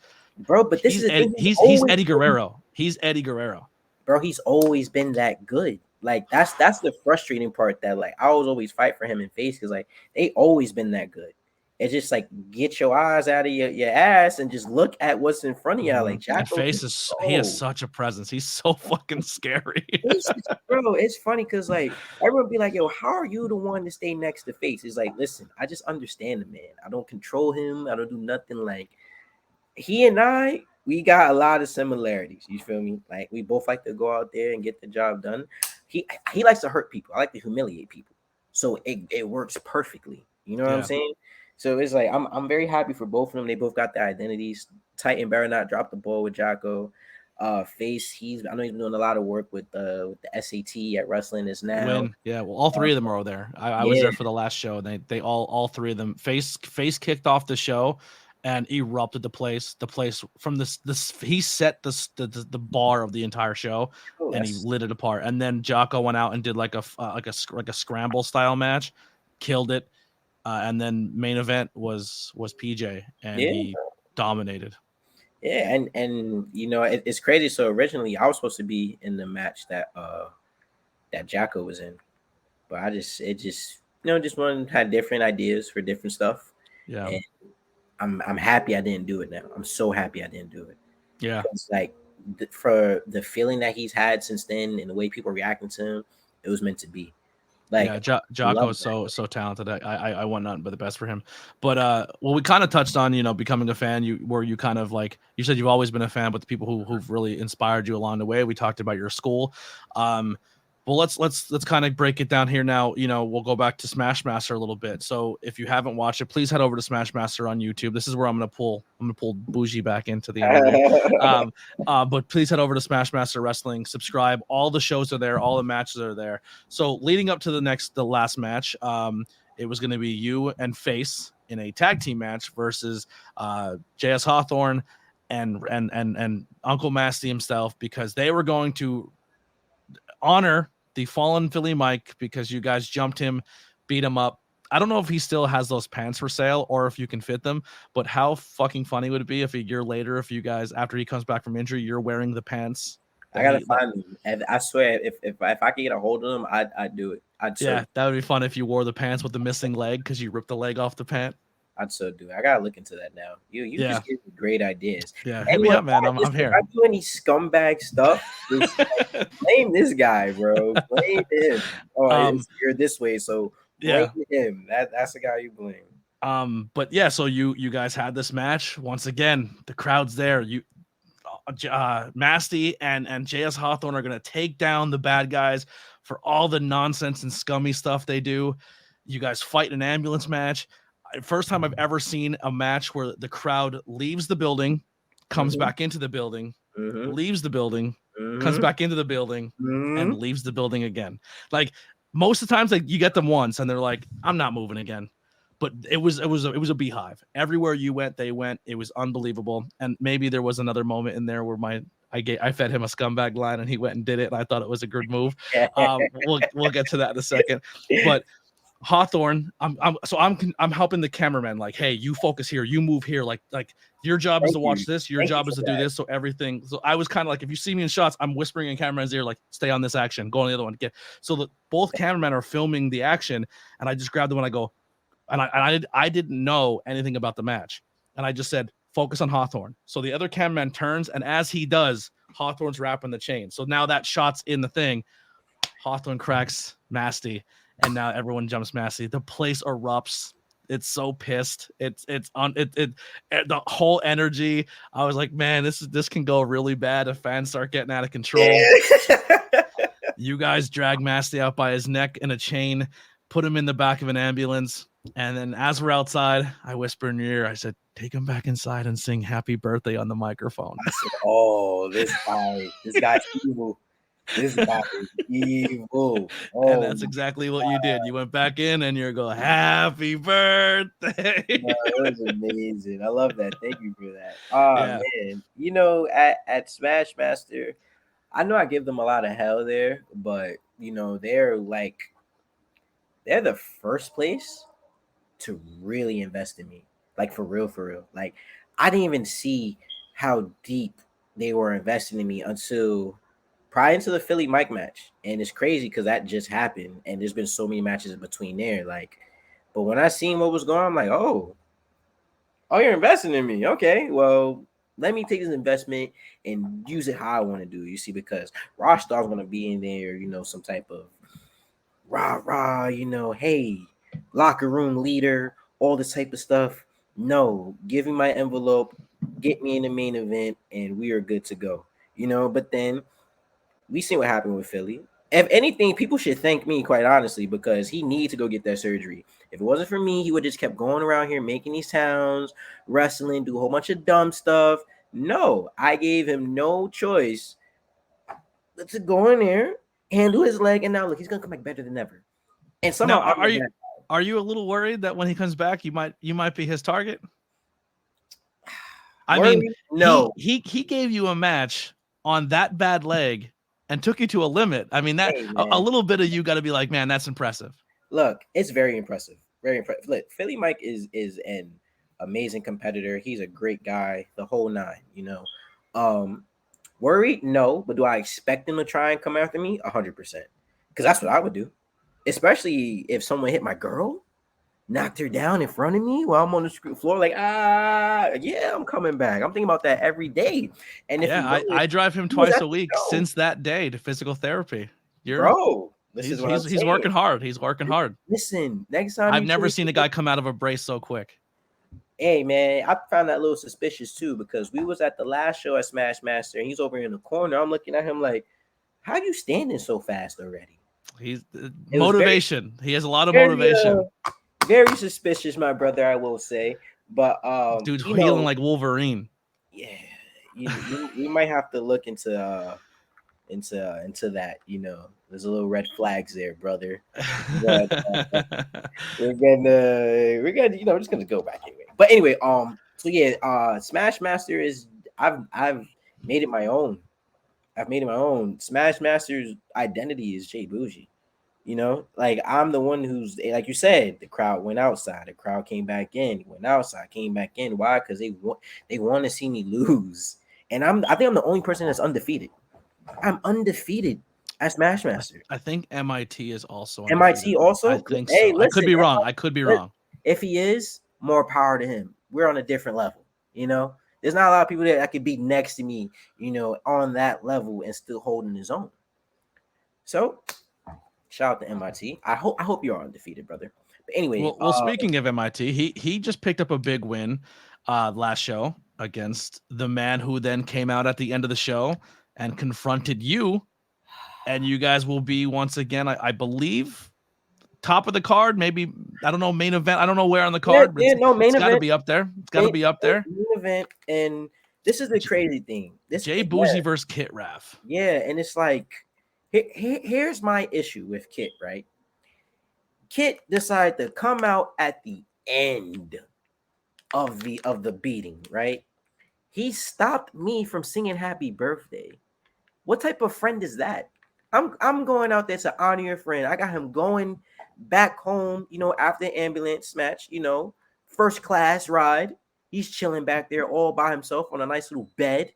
he's Eddie Guerrero. He's Eddie Guerrero. Bro, he's always been that good. Like that's the frustrating part, that like I was always fight for him in Face, because like they always been that good. It's just like, get your eyes out of your ass and just look at what's in front of you. Like Jocko, Face he has such a presence. He's so fucking scary. Bro, it's funny because like everyone be like, yo, how are you the one to stay next to Face? It's like, listen, I just understand the man. I don't control him. I don't do nothing. Like he and I, we got a lot of similarities. You feel me? Like we both like to go out there and get the job done. He likes to hurt people. I like to humiliate people. So it works perfectly. You know what I'm saying? So it's like I'm very happy for both of them. They both got their identities. Titan better not drop the ball with Jocko. Face, I know he's been doing a lot of work with the SAT at Wrestling is now. Well, all three of them are there. I was there for the last show. They all three of them. Face kicked off the show and erupted the place. The place from this he set the bar of the entire show, and he lit it apart. And then Jocko went out and did like a scramble style match, killed it. And then main event was PJ, and he dominated. Yeah, and you know it's crazy. So originally I was supposed to be in the match that Jocko was in, but I just one had different ideas for different stuff. Yeah, and I'm happy I didn't do it now. I'm so happy I didn't do it. Yeah, it's like for the feeling that he's had since then and the way people reacting to him, it was meant to be. Like, Jocko is so talented. I want nothing but the best for him. But well, we kind of touched on becoming a fan. You kind of like, you said you've always been a fan, but the people who've really inspired you along the way. We talked about your school. Well, let's kind of break it down here now. We'll go back to Smash Master a little bit. So if you haven't watched it, please head over to Smash Master on YouTube. This is where I'm gonna pull Boujii back into the interview. But please head over to Smash Master Wrestling. Subscribe. All the shows are there. All the matches are there. So leading up to the last match, it was going to be you and Face in a tag team match versus JS Hawthorne and Uncle Masty himself, because they were going to honor the fallen Philly Mike, because you guys jumped him, beat him up. I don't know if he still has those pants for sale or if you can fit them, but how fucking funny would it be if a year later, if you guys, after he comes back from injury, you're wearing the pants? I gotta find them. And I swear, if I could get a hold of them, I'd do it. That would be fun if you wore the pants with the missing leg because you ripped the leg off the pant. I'd so do it. I gotta look into that now. You just give me great ideas. Yeah, hit me up, man. I'm here. If I do any scumbag stuff, blame this guy, bro. Blame him. Oh, you're this way, so blame him. That's the guy you blame. But yeah, so you guys had this match once again. The crowd's there. Masty and JS Hawthorne are gonna take down the bad guys for all the nonsense and scummy stuff they do. You guys fight in an ambulance match. First time I've ever seen a match where the crowd leaves the building, comes back into the building, leaves the building, comes back into the building, and leaves the building again. Like, most of the times, like you get them once, and they're like, "I'm not moving again." But it was a beehive. Everywhere you went, they went. It was unbelievable. And maybe there was another moment in there where I fed him a scumbag line, and he went and did it, and I thought it was a good move. We'll get to that in a second. But Hawthorne, I'm helping the cameraman. Like, hey, you focus here, you move here. Like your job is to watch this. Your job is to do this. So everything. So I was kind of like, if you see me in shots, I'm whispering in cameraman's ear, like, stay on this action, go on the other one. So both cameramen are filming the action, and I just grabbed the one. I go, and I didn't know anything about the match, and I just said, focus on Hawthorne. So the other cameraman turns, and as he does, Hawthorne's wrapping the chain. So now that shot's in the thing. Hawthorne cracks Masty, and now everyone jumps Masty. The place erupts. It's so pissed. It's the whole energy. I was like, man, this can go really bad if fans start getting out of control. You guys drag Masty out by his neck in a chain, put him in the back of an ambulance, and then as we're outside, I whisper in your ear, I said, take him back inside and sing happy birthday on the microphone. I said, oh, this guy's evil. This guy is evil. Oh, and that's exactly what you did. You went back in and you're going, happy birthday. No, it was amazing. I love that. Thank you for that. Oh, yeah. Man. You know, at Smash Master, I know I give them a lot of hell there, but, you know, they're the first place to really invest in me. Like, for real. Like, I didn't even see how deep they were investing in me until prior to the Philly Mike match. And it's crazy because that just happened, and there's been so many matches in between there. Like, but when I seen what was going on, I'm like, oh, you're investing in me. Okay, well, let me take this investment and use it how I want to do it. You see, because Rostar's going to be in there, you know, some type of rah, you know, hey, locker room leader, all this type of stuff. No, give me my envelope, get me in the main event, and we are good to go. You know, but then we seen what happened with Philly. If anything, people should thank me, quite honestly, because he needed to go get that surgery. If it wasn't for me, he would just kept going around here making these towns, wrestling, do a whole bunch of dumb stuff. No, I gave him no choice but to go in there, handle his leg, and now look, he's gonna come back better than ever. And somehow, now, are you a little worried that when he comes back, you might be his target? I mean, no, he gave you a match on that bad leg and took you to a limit. I mean, that a little bit of you got to be like, man, that's impressive. Look, it's very impressive. Very impressive. Look, Philly Mike is an amazing competitor. He's a great guy, the whole nine, you know. Worried? No, but do I expect him to try and come after me? 100%. Because that's what I would do. Especially if someone hit my girl, knocked her down in front of me while I'm on the floor, like, yeah, I'm coming back. I'm thinking about that every day. And if I drive him twice a week since that day to physical therapy. Bro, he's working hard. He's working hard. Listen, next time I've never seen a guy come out of a brace so quick. Hey man, I found that a little suspicious too, because we was at the last show at Smash Master and he's over in the corner. I'm looking at him like, how you standing so fast already? He's motivation. He has a lot of motivation. Very suspicious, my brother, I will say. But dude's healing like Wolverine. Yeah, you might have to look into that. You know, there's a little red flags there, brother. But, we're gonna, you know, we're just gonna go back anyway. But anyway, so yeah, Smash Master is I've made it my own. Smash Master's identity is J Boujii. You know, like I'm the one who's, like you said, the crowd went outside, the crowd came back in, went outside, came back in. Why? Because they want to see me lose, and I think I'm the only person that's undefeated. I'm undefeated at Smash Master. I think MIT is also undefeated. MIT also. I think so. Hey, listen, I could be wrong. If he is, more power to him. We're on a different level. You know, there's not a lot of people that could be next to me, you know, on that level and still holding his own. So, shout out to MIT. I hope you are undefeated, brother. But anyway, well, speaking of MIT, he just picked up a big win last show against the man who then came out at the end of the show and confronted you, and you guys will be once again, I believe, top of the card. Maybe, I don't know, main event. I don't know where on the card, but main event. It's got to be up there. It's got to be up there. Main event, and this is the crazy thing. J Boujii versus Kit Raff. Yeah, and it's like, here's my issue with Kit, right? Kit decided to come out at the end of the beating, right? He stopped me from singing happy birthday. What type of friend is that? I'm going out there to honor your friend. I got him going back home, after the ambulance match, first class ride. He's chilling back there all by himself on a nice little bed,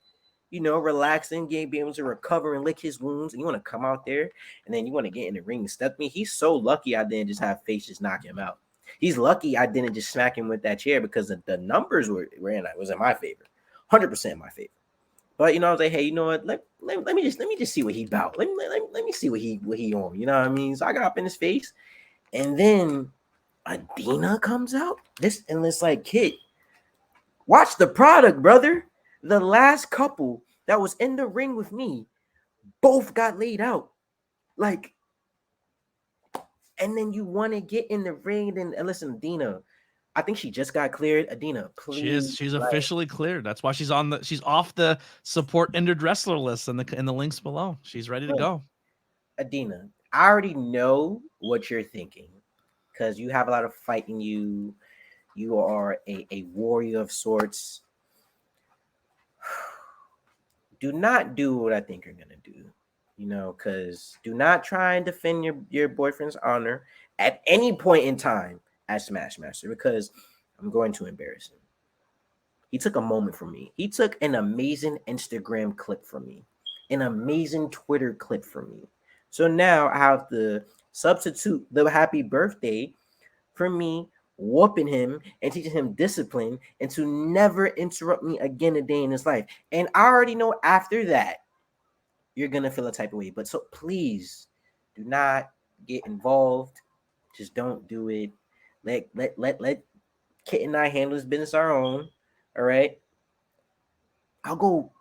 relaxing, being able to recover and lick his wounds. And you want to come out there and then you want to get in the ring and step me. He's so lucky I didn't just have face just knock him out. He's lucky I didn't just smack him with that chair because the numbers was in my favor, 100% in my favor. But I was like, hey, you know what? Let me just see what he about. Let me see what he on. You know what I mean? So I got up in his face, and then Adina comes out. It's like, kid, watch the product, brother. The last couple that was in the ring with me, both got laid out. Like, and then you want to get in the ring, and listen, Adina. I think she just got cleared. Adina, please. She's officially cleared. That's why she's off the support injured wrestler list in the links below. She's ready to go. Adina, I already know what you're thinking because you have a lot of fight in you. You are a warrior of sorts. Do not do what I think you're gonna do. Because do not try and defend your boyfriend's honor at any point in time as Smash Master, because I'm going to embarrass him. He took a moment from me. He took an amazing Instagram clip from me, an amazing Twitter clip from me. So now I have to substitute the happy birthday for me whooping him and teaching him discipline and to never interrupt me again a day in his life. And I already know after that, you're going to feel a type of way. But so please do not get involved. Just don't do it. Let Kit and I handle this business our own. All right. I'll go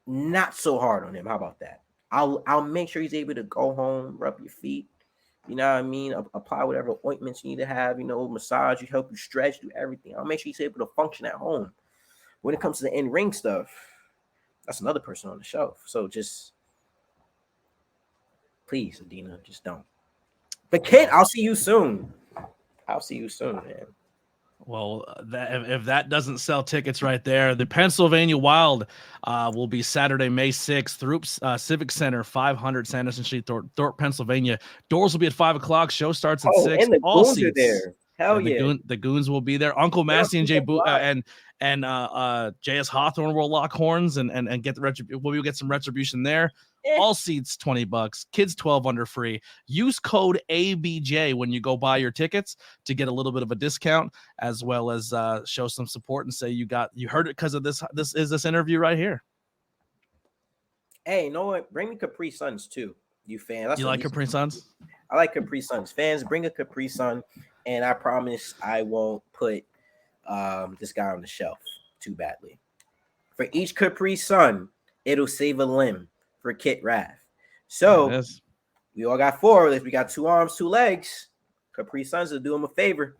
not so hard on him. How about that? I'll make sure he's able to go home, rub your feet. You know what I mean? Apply whatever ointments you need to have, massage you, help you stretch, do everything. I'll make sure he's able to function at home. When it comes to the in-ring stuff, that's another person on the shelf. So just please, Adina, just don't. But Kit, I'll see you soon. Man. Well, if that doesn't sell tickets right there, the Pennsylvania Wild will be Saturday, May 6th, Throop Civic Center, 500 Sanderson Street, Thorpe, Pennsylvania. Doors will be at 5 o'clock. Show starts at 6. And the All Goons seats are there. Hell yeah. The Goons will be there. Uncle Massey and J Boujii and J.S. Hawthorne will lock horns and get the retribution. We'll get some retribution there. All seats $20. Kids 12 under free. Use code ABJ when you go buy your tickets to get a little bit of a discount, as well as show some support and say you heard it because of this interview right here. Hey, you know what? Bring me Capri Suns too, you fans. You like Capri Suns? I like Capri Suns. Fans, bring a Capri Sun, and I promise I won't put this guy on the shelf too badly. For each Capri Sun, it'll save a limb for Kit Raff. So we all got 4. If we got 2 arms, 2 legs, Capri Suns will do him a favor.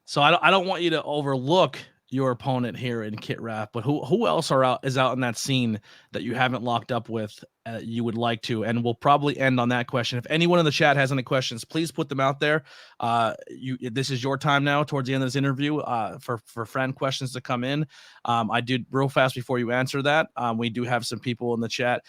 So I don't want you to overlook your opponent here in Kit Raff, but who else is out in that scene that you haven't locked up with you would like to? And we'll probably end on that question. If anyone in the chat has any questions, please put them out there. This is your time now towards the end of this interview for friend questions to come in. I did real fast before you answer that. We do have some people in the chat.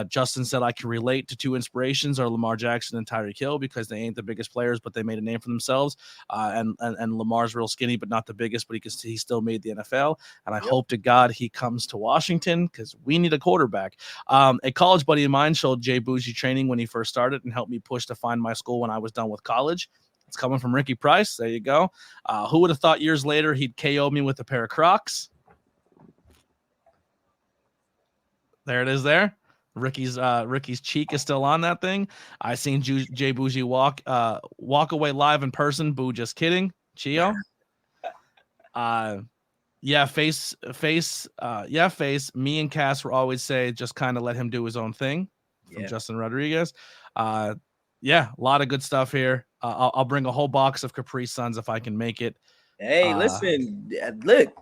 Justin said I can relate to 2 inspirations are Lamar Jackson and Tyreek Hill because they ain't the biggest players, but they made a name for themselves. And Lamar's real skinny, but not the biggest, but he still made the NFL. And I hope to God he comes to Washington because we need a quarterback. A college buddy of mine showed J Boujii training when he first started and helped me push to find my school when I was done with college. It's coming from Ricky Price. There you go. Who would have thought years later he'd KO me with a pair of Crocs? There it is there. Ricky's cheek is still on that thing. I seen J Boujii walk away live in person. Boo, just kidding. Chio. Face. Me and Cass will always say, just kind of let him do his own thing. From Justin Rodriguez. A lot of good stuff here. I'll bring a whole box of Capri Suns if I can make it. Hey, listen, look,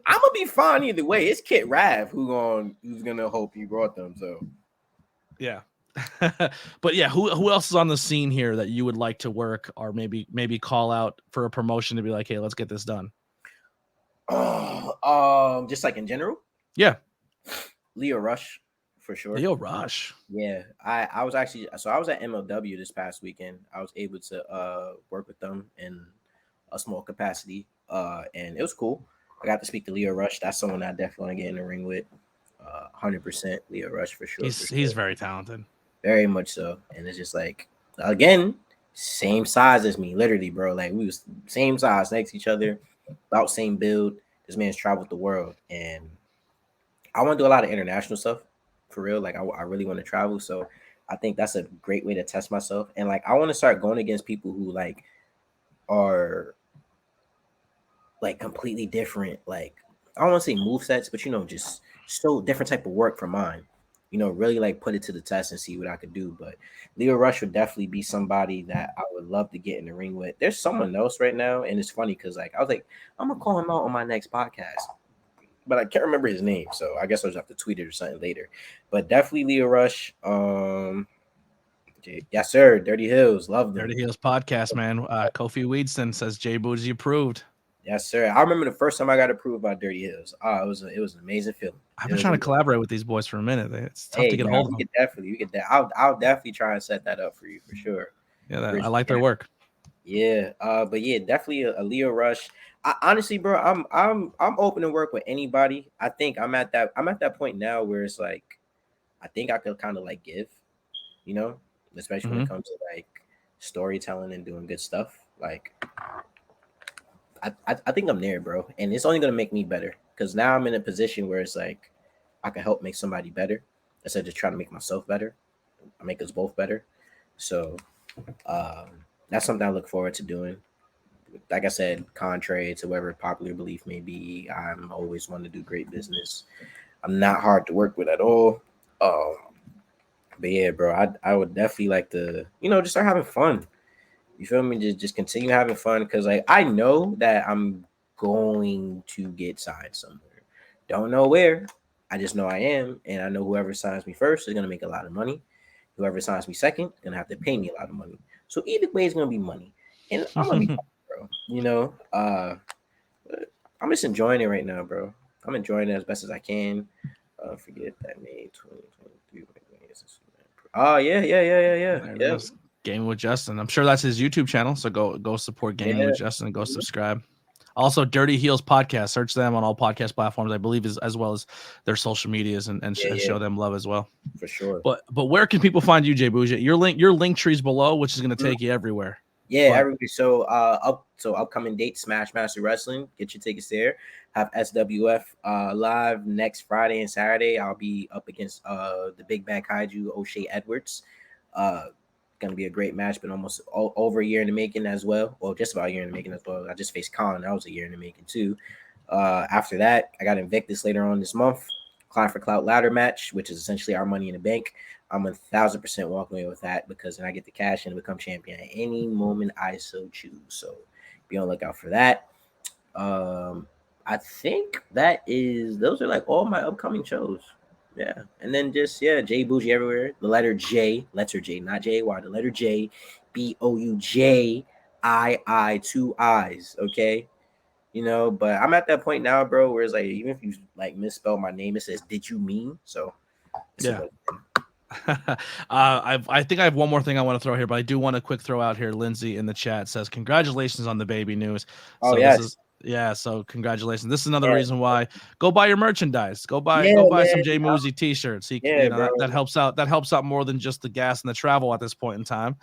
I'm gonna be fine either way. It's Kit Raff who's gonna hope you brought them. So, yeah. But yeah, who else is on the scene here that you would like to work, or maybe call out for a promotion to be like, hey, let's get this done? Just like in general. Yeah, Leo Rush, for sure. Leo Rush. Yeah, I was actually I was at MLW this past weekend. I was able to work with them in a small capacity, and it was cool. I got to speak to Leo Rush. That's someone I definitely want to get in the ring with. 100% Leo Rush for sure. He's very talented, very much so. And it's just like, again, same size as me, literally, bro. Like we was same size next to each other, about same build. This man's traveled the world, and I want to do a lot of international stuff for real. Like I really want to travel, so I think that's a great way to test myself. And like I want to start going against people who like are like completely different. Like I don't want to say move sets, but just so different type of work from mine. Really like put it to the test and see what I could do. But Leo Rush would definitely be somebody that I would love to get in the ring with. There's someone else right now, and it's funny because like I was like, I'm gonna call him out on my next podcast, but I can't remember his name, so I guess I'll just have to tweet it or something later. But definitely Leo Rush. Yes, sir. Dirty Hills, love them. Dirty Hills podcast, man. Kofi Weedston says J Boujii approved. Yes, sir. I remember the first time I got approved by Dirty Hills. It was an amazing feeling. I've been trying to collaborate with these boys for a minute. It's tough to get a hold of them. We could I'll definitely try and set that up for you for sure. Yeah, I like their work. Yeah, but yeah, definitely a Leo Rush. Honestly, bro, I'm open to work with anybody. I think I'm at that point now where it's like, I think I could kind of like give, especially when it comes to like storytelling and doing good stuff. Like, I think I'm there, bro, and it's only gonna make me better because now I'm in a position where it's like I can help make somebody better instead of just trying to make myself better. I make us both better. So that's something I look forward to doing. Like I said, contrary to whatever popular belief may be, I'm always want to do great business. I'm not hard to work with at all. But yeah, bro, I would definitely like to, just start having fun. You feel me? Just continue having fun because like I know that I'm going to get signed somewhere. Don't know where. I just know I am, and I know whoever signs me first is gonna make a lot of money. Whoever signs me second is gonna have to pay me a lot of money. So either way, it's gonna be money, and I'm gonna be fine, bro. I'm just enjoying it right now, bro. I'm enjoying it as best as I can. Forget that May 2023. Oh yeah. Gaming with Justin. I'm sure that's his YouTube channel. So go support Gaming with Justin and go subscribe. Also, Dirty Heels podcast. Search them on all podcast platforms, I believe, as well as their social medias and show them love as well. For sure. But where can people find you, J Boujii? Your link tree's below, which is going to take you everywhere. Yeah, everybody. So upcoming date, Smash Master Wrestling. Get your tickets there. Have SWF live next Friday and Saturday. I'll be up against the Big Bad Kaiju, O'Shea Edwards. Gonna be a great match, but almost over a year in the making as well. Well, just about a year in the making as well. I just faced Colin. That was a year in the making too. After that, I got Invictus later on this month. Climb for Clout ladder match, which is essentially our Money in the Bank. I'm 1,000% walking away with that because then I get the cash and become champion at any moment I so choose. So be on the lookout for that. I think those are like all my upcoming shows. Yeah. And then just, J Boujii everywhere. The letter J, not J-Y, the letter J, Boujii, 2 I's. Okay. But I'm at that point now, bro, where it's like, even if you like misspell my name, it says, did you mean? So, yeah. I think I have one more thing I want to throw here, but I do want to quick throw out here. Lindsay in the chat says, congratulations on the baby news. Oh, yes. So congratulations. This is another reason why go buy your merchandise. Go buy some J Boujii t-shirts. That helps out. That helps out more than just the gas and the travel at this point in time.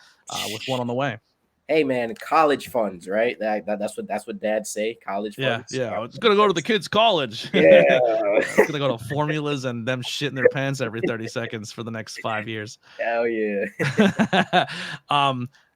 With one on the way. Hey man, college funds, right? That's what dads say. College funds. Yeah. It's gonna go to the kids' college. Yeah. It's gonna go to formulas and them shitting their pants every 30 seconds for the next 5 years. Hell yeah.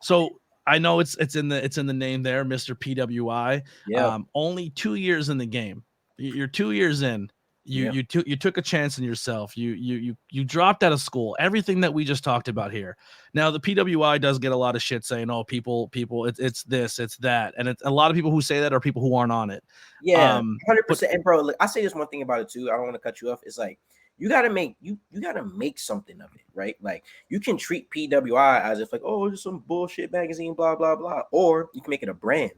So I know it's in the name there, Mr. PWI. Yeah. Only 2 years in the game. You're 2 years in. You took a chance in yourself. You dropped out of school. Everything that we just talked about here. Now the PWI does get a lot of shit saying, "Oh, people, it's this, it's that," and a lot of people who say that are people who aren't on it. Yeah, 100%. And bro, look, I say this one thing about it too. I don't want to cut you off. It's like You gotta make you gotta make something of it, right? Like you can treat PWI as if like, oh, it's some bullshit magazine, blah blah blah, or you can make it a brand.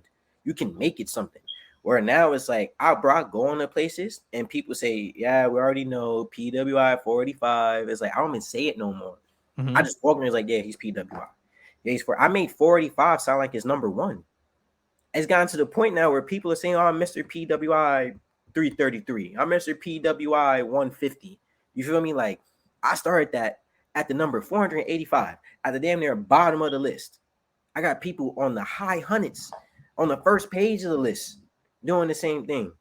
You can make it something. Where now it's like, I go into places and people say, yeah, we already know PWI 485. It's like I don't even say it no more. I just walk in and it's like, yeah, he's PWI. Yeah, he's I made 485 sound like his number one. It's gotten to the point now where people are saying, oh, I'm Mr. PWI 333. I'm Mr. PWI 150. You feel me? Like, I started that at the number 485, at the damn near bottom of the list. I got people on the high hundreds, on the first page of the list, doing the same thing.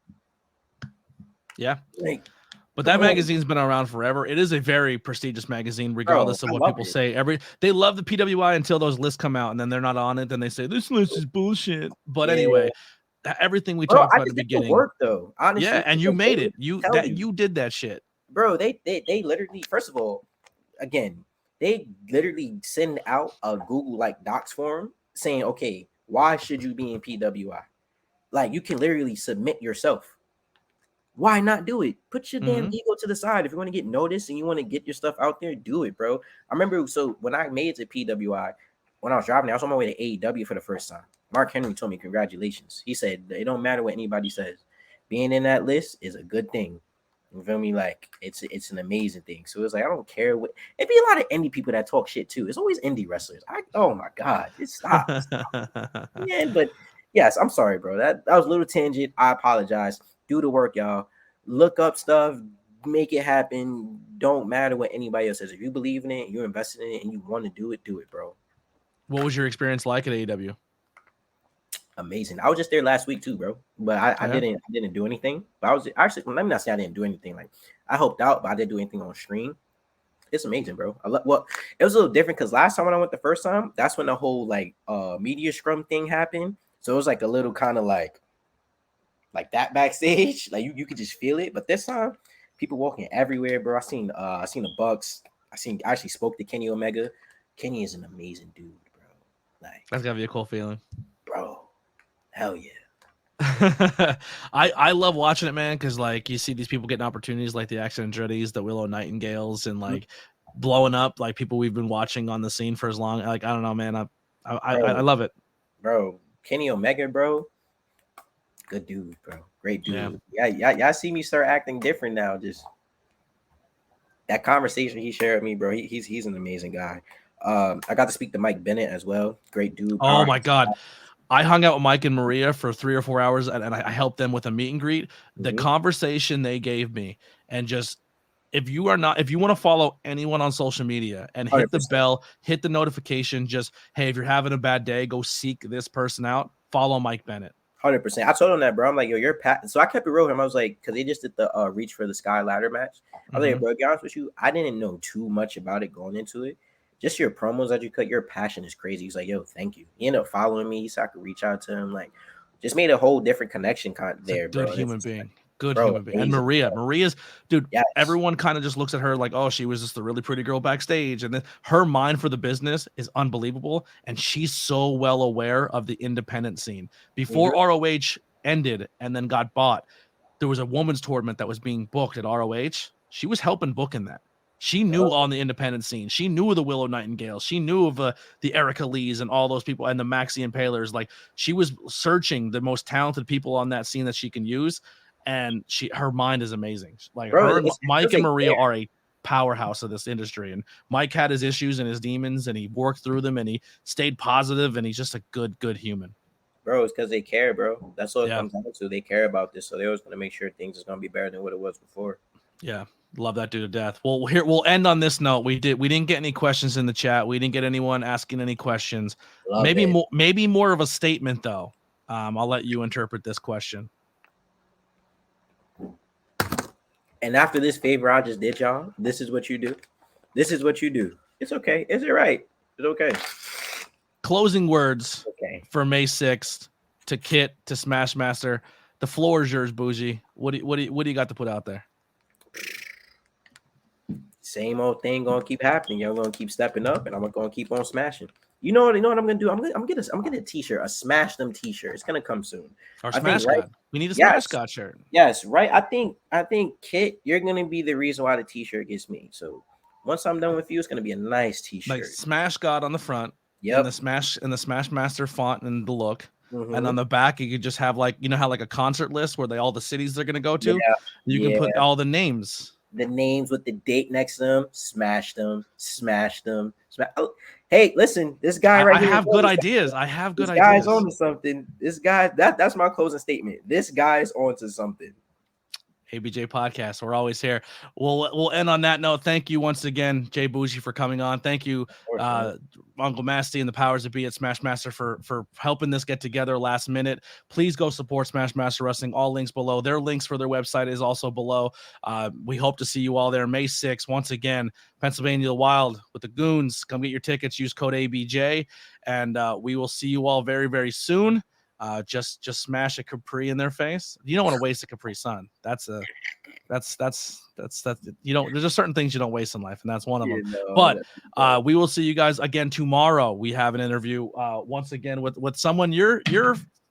Yeah. Like, but that magazine's been around forever. It is a very prestigious magazine, regardless of what people say. They love the PWI until those lists come out, and then they're not on it. Then they say this list is bullshit. But anyway, everything we talked about at the beginning, work though. Honestly, yeah, and you made it. You did that shit, bro. They literally, first of all, again, they literally send out a Google like Docs form saying, okay, why should you be in PWI? Like, you can literally submit yourself. Why not do it? Put your damn ego to the side. If you want to get noticed and you want to get your stuff out there, do it, bro. I remember, so when I made it to PWI, when I was driving, I was on my way to AEW for the first time. Mark Henry told me, congratulations. He said, it don't matter what anybody says. Being in that list is a good thing. You feel me? Like, it's an amazing thing. So it's like, I don't care what. It'd be a lot of indie people that talk shit too. It's always indie wrestlers. Oh my God. It stops. Yeah, but yes, I'm sorry, bro. That was a little tangent. I apologize. Do the work, y'all. Look up stuff, make it happen. Don't matter what anybody else says. If you believe in it, you're invested in it, and you want to do it, bro. What was your experience like at AEW? Amazing. I was just there last week too, bro. But I didn't do anything. But I was actually, let me not say I didn't do anything. Like, I helped out, but I didn't do anything on stream. It's amazing, bro. Well, it was a little different because last time when I went the first time, that's when the whole like media scrum thing happened. So it was like a little kind of like that backstage, like you could just feel it. But this time, people walking everywhere, bro. I seen the Bucks. I actually spoke to Kenny Omega. Kenny is an amazing dude, bro. Like, that's gotta be a cool feeling, bro. Hell yeah. I love watching it, man, because like you see these people getting opportunities like the Accident Andretti's, the Willow Nightingales, and like blowing up like people we've been watching on the scene for as long. Like, I don't know, man. I love it, bro. Kenny Omega, bro. Good dude, bro. Great dude. Yeah. Y'all see me start acting different now. Just that conversation he shared with me, bro. He's an amazing guy. I got to speak to Mike Bennett as well. Great dude. Oh my God. I hung out with Mike and Maria for 3 or 4 hours, and I helped them with a meet and greet. The conversation they gave me, and just if you want to follow anyone on social media and hit 100%. The bell, hit the notification, just, hey, if you're having a bad day, go seek this person out. Follow Mike Bennett. 100%. I told him that, bro. I'm like, yo, you're Pat. So I kept it real with him. I was like, because they just did the Reach for the Sky ladder match. I was like, bro, to be honest with you, I didn't know too much about it going into it. Just your promos that you cut, your passion is crazy. He's like, yo, thank you. He ended up following me so I could reach out to him. Like, just made a whole different connection there, bro. Good human being. Good human being. And Maria's, dude, yes. Everyone kind of just looks at her like, oh, she was just the really pretty girl backstage. And then her mind for the business is unbelievable. And she's so well aware of the independent scene. Before ROH ended and then got bought, there was a women's tournament that was being booked at ROH. She was helping book in that. She knew on the independent scene. She knew of the Willow Nightingales. She knew of the Erica Lees and all those people and the Maxie Impalers. Like, she was searching the most talented people on that scene that she can use. And her mind is amazing. Like, Mike and Maria are a powerhouse of this industry. And Mike had his issues and his demons, and he worked through them, and he stayed positive, and he's just a good human. Bro, it's because they care, bro. That's all it comes down to. They care about this, so they always going to make sure things is going to be better than what it was before. Yeah, love that dude to death. Well, we'll end on this note. We didn't get any questions in the chat. We didn't get anyone asking any questions. Maybe more of a statement though. I'll let you interpret this question. And after this favor I just did, y'all, this is what you do. This is what you do. It's okay. Is it right? It's okay. Closing words for May 6th to Kit, to Smashmaster. The floor is yours, Boujii. What do you got to put out there? Same old thing gonna keep happening. Y'all gonna keep stepping up, and I'm gonna keep on smashing. You know what I'm gonna do? I'm gonna get a t-shirt, a Smash Them t-shirt. It's gonna come soon. Our I Smash think, right? God. We need a Yes. Smash God shirt. Yes, right. I think Kit, you're gonna be the reason why the t-shirt gets me. So once I'm done with you, it's gonna be a nice t-shirt. Like Smash God on the front, Yep. and the Smash Master font and the look. Mhm. And on the back, you could just have like, you know how like a concert list where all the cities they're gonna go to. Yeah, You can put all the names. The names with the date next to them. Smash them. Smash them. Oh, hey, listen, this guy right here. I have good ideas. I have good this ideas. Guy's onto something. This guy, that's my closing statement. This guy's onto something. ABJ Podcast. We're always here. We'll end on that note. Thank you once again, J Boujii, for coming on. Thank you, Uncle Masty and the powers that be at Smash Master for helping this get together last minute. Please go support Smash Master Wrestling. All links below. Their links for their website is also below. We hope to see you all there May 6th. Once again, Pennsylvania Wild with the Goons. Come get your tickets. Use code ABJ, and we will see you all very, very soon. Just smash a Capri in their face. You don't want to waste a Capri Sun. That's you don't. There's just certain things you don't waste in life, and that's one of them. But we will see you guys again tomorrow. We have an interview once again with someone you're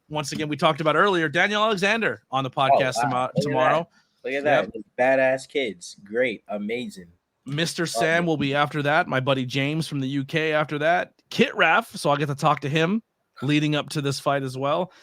once again we talked about earlier, Daniel Alexander, on the podcast tomorrow. Look at that. Badass kids. Great. Amazing. Mr. Sam will be after that. My buddy James from the UK after that. Kit Raff, so I'll get to talk to him leading up to this fight as well.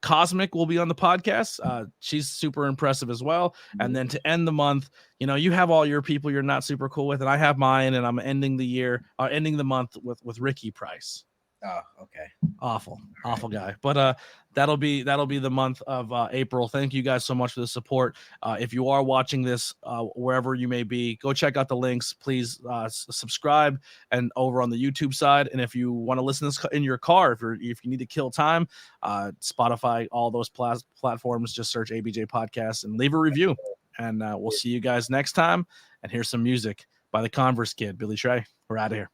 Cosmic will be on the podcast. She's super impressive as well. And then to end the month, you have all your people you're not super cool with, and I have mine, and I'm ending the month with Ricky Price. Oh, okay. Awful guy. But that'll be the month of April. Thank you guys so much for the support. If you are watching this wherever you may be, go check out the links. Please subscribe and over on the YouTube side. And if you want to listen to this in your car, if you need to kill time, Spotify, all those platforms, just search ABJ Podcast and leave a review. And we'll see you guys next time. And here's some music by the Converse Kid, Billy Trey. We're out of here.